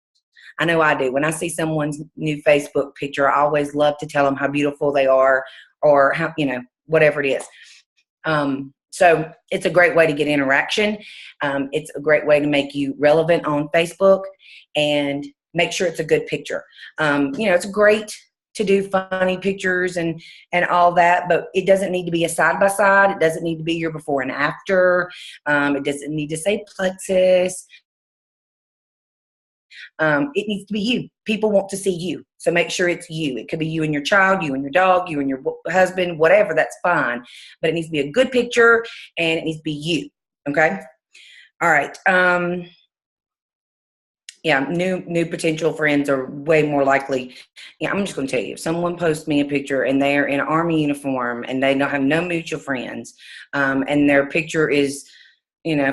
B: I know I do. When I see someone's new Facebook picture, I always love to tell them how beautiful they are, or how, whatever it is. So it's a great way to get interaction. It's a great way to make you relevant on Facebook, and make sure it's a good picture. It's great to do funny pictures and all that, but it doesn't need to be a side-by-side. It doesn't need to be your before and after. It doesn't need to say plexus. It needs to be you. People want to see you. So make sure it's you. It could be you and your child, you and your dog, you and your husband, whatever, that's fine. But it needs to be a good picture, and it needs to be you. Okay? All right. New potential friends are way more likely. I'm just going to tell you, if someone posts me a picture and they're in an Army uniform and they don't have no mutual friends, and their picture is,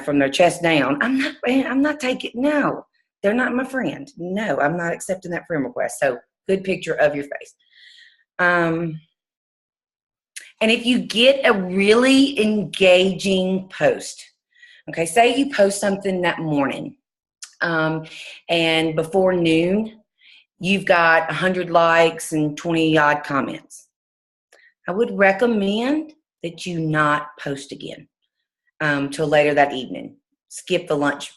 B: from their chest down, I'm not taking, no, they're not my friend. No, I'm not accepting that friend request. So good picture of your face. And if you get a really engaging post, okay, say you post something that morning, and before noon, you've got 100 likes and 20 odd comments. I would recommend that you not post again till later that evening. Skip the lunch.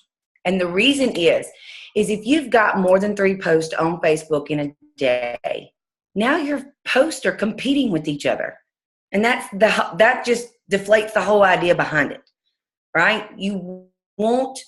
B: And the reason is if you've got more than 3 posts on Facebook in a day, now your posts are competing with each other. And that just deflates the whole idea behind it, right? You want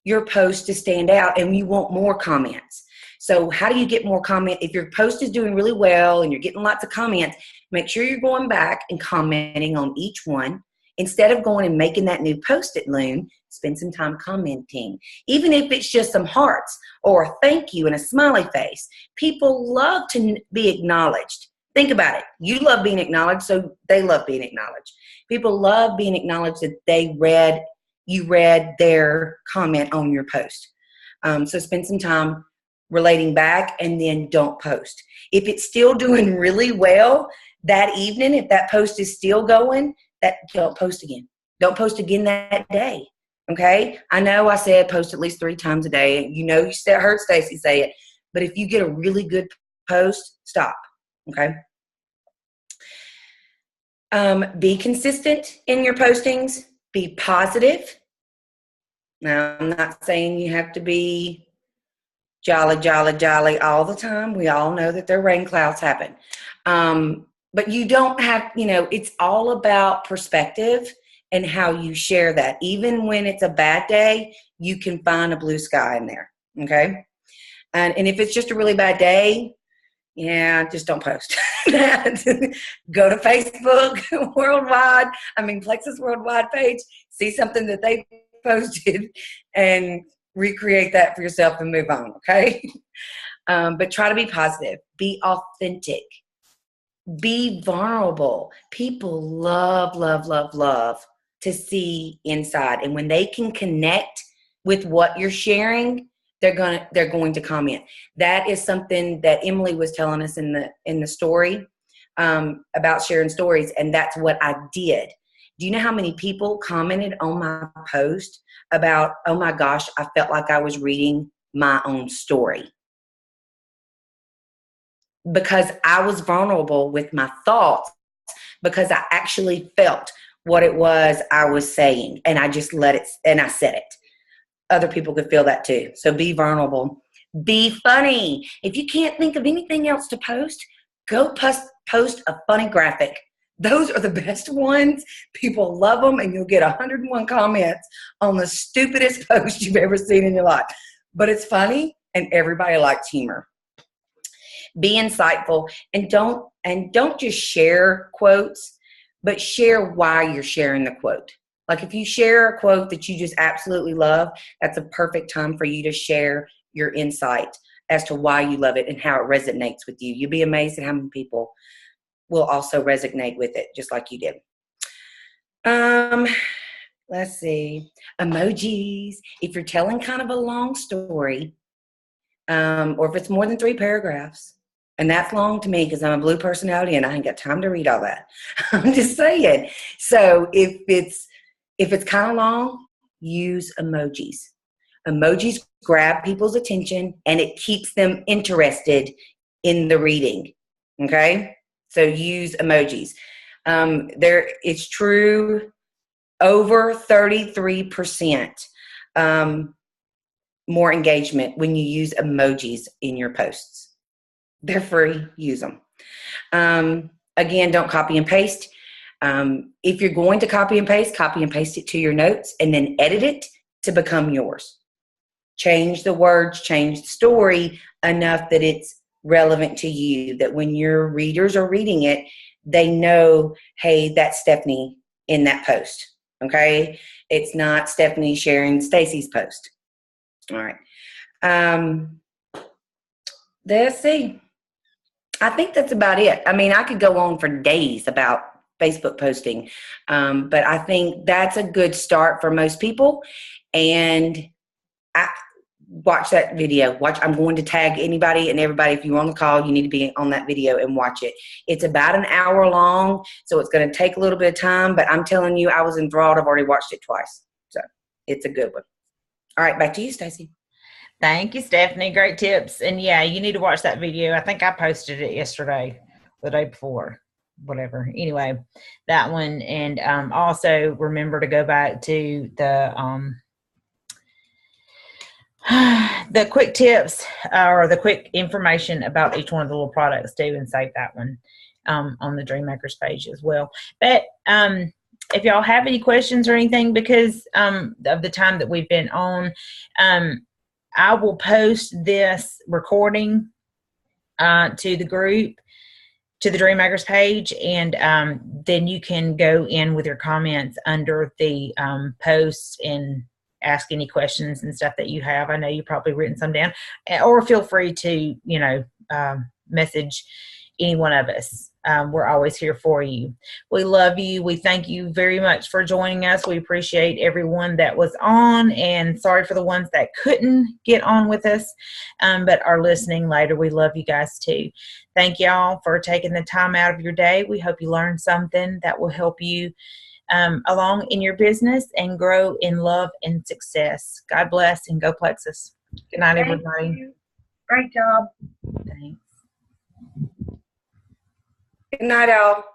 B: your post to stand out, and you want more comments. So how do you get more comment? If your post is doing really well and you're getting lots of comments, make sure you're going back and commenting on each one. Instead of going and making that new post-it loon, spend some time commenting. Even if it's just some hearts or a thank you and a smiley face. People love to be acknowledged. Think about it. You love being acknowledged, so they love being acknowledged. People love being acknowledged that you read their comment on your post. So spend some time relating back, and then don't post. If it's still doing really well that evening, if that post is still going, don't post again. Don't post again that day. Okay? I know I said post at least 3 times a day. You heard Stacy say it. But if you get a really good post, stop. Okay? Be consistent in your postings. Be positive. Now, I'm not saying you have to be jolly all the time. We all know that rain clouds happen. But you don't have, it's all about perspective and how you share that. Even when it's a bad day, you can find a blue sky in there. Okay? And if it's just a really bad day, just don't post. Go to Facebook Worldwide, Plexus Worldwide page, see something that they posted and recreate that for yourself and move on, okay? But try to be positive. Be authentic. Be vulnerable. People love to see inside. And when they can connect with what you're sharing, they're going to comment. That is something that Emily was telling us in the story about sharing stories, and that's what I did. Do you know how many people commented on my post about, oh my gosh, I felt like I was reading my own story? Because I was vulnerable with my thoughts, because I actually felt what it was I was saying, and I just let it, and I said it. Other people could feel that too. So be vulnerable. Be funny. If you can't think of anything else to post, go post a funny graphic. Those are the best ones. People love them, and you'll get 101 comments on the stupidest post you've ever seen in your life. But it's funny, and everybody likes humor. Be insightful, and don't just share quotes, but share why you're sharing the quote. Like if you share a quote that you just absolutely love, that's a perfect time for you to share your insight as to why you love it and how it resonates with you. You'll be amazed at how many people will also resonate with it just like you did. Let's see. Emojis. If you're telling kind of a long story, or if it's more than 3 paragraphs, and that's long to me because I'm a blue personality and I ain't got time to read all that. I'm just saying. So if it's kind of long, use emojis. Emojis grab people's attention and it keeps them interested in the reading. Okay? So use emojis. It's true, over 33% more engagement when you use emojis in your posts. They're free. Use them. Again, don't copy and paste. If you're going to copy and paste it to your notes and then edit it to become yours. Change the words, change the story enough that it's relevant to you, that when your readers are reading it, they know, hey, that's Stephanie in that post. Okay? It's not Stephanie sharing Stacy's post. All right. Let's see. I think that's about it. I could go on for days about Facebook posting, but I think that's a good start for most people. And watch that video. I'm going to tag anybody and everybody. If you're on the call, you need to be on that video and watch it. It's about an hour long, so it's going to take a little bit of time, but I'm telling you, I was enthralled. I've already watched it twice. So it's a good one. All right, back to you, Stacy.
A: Thank you, Stephanie. Great tips. And yeah, you need to watch that video. I think I posted it yesterday, the day before, whatever. Anyway, that one. And also remember to go back to the quick tips or the quick information about each one of the little products too, and save that one on the Dream Makers page as well. But if y'all have any questions or anything, because of the time that we've been on, I will post this recording to the group to the Dreammakers page, and then you can go in with your comments under the posts and ask any questions and stuff that you have. I know you've probably written some down, or feel free to, message any one of us. We're always here for you. We love you. We thank you very much for joining us. We appreciate everyone that was on, and sorry for the ones that couldn't get on with us, but are listening later. We love you guys too. Thank y'all for taking the time out of your day. We hope you learned something that will help you along in your business and grow in love and success. God bless, and go Plexus. Good night, everybody.
B: You. Great job.
A: Thanks.
B: Good night, all.